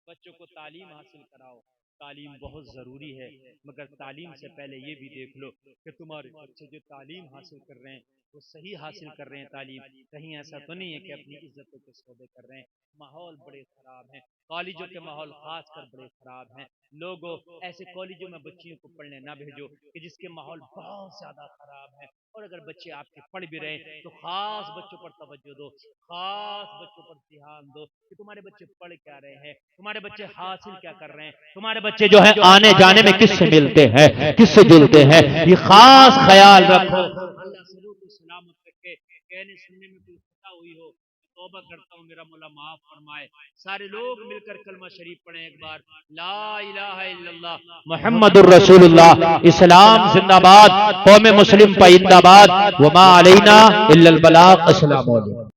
बच्चों को तालीम हासिल कराओ, तालीम बहुत जरूरी है, मगर तालीम से पहले ये भी देख लो कि तुम्हारे बच्चे जो तालीम हासिल कर रहे हैं वो सही हासिल कर रहे हैं तालीम। कहीं ऐसा तो नहीं है कि अपनी इज्जतों के सौदे कर रहे हैं। माहौल बड़े खराब हैं, कॉलेजों के माहौल खासकर बड़े खराब हैं। लोगों ऐसे कॉलेजों में बच्चियों को पढ़ने ना भेजो कि जिसके माहौल बहुत ज्यादा खराब है। और अगर बच्चे आपके पढ़ भी रहे तो खास बच्चों पर तवज्जो दो, खास बच्चों पर ध्यान दो कि तुम्हारे बच्चे पढ़ क्या रहे हैं, तुम्हारे बच्चे हासिल क्या कर रहे हैं, तुम्हारे बच्चे जो है आने जाने में किससे मिलते हैं, किससे जुड़ते हैं, ये खास ख्याल रखो। अल्लाह से रूह सलामत रखे, कहने सुनने में कोई खता हुई हो तौबा करता हूँ, मेरा मौला माफ फरमाए। सारे लोग मिलकर कलमा शरीफ पढ़ें एक बार, ला इलाहा इल्लल्लाह मुहम्मदुर रसूलुल्लाह। इस्लाम जिंदाबाद, कौम मुस्लिम पाइंदाबाद, वमा अलैना इल्लल बलाग। अस्सलाम वालेकुम।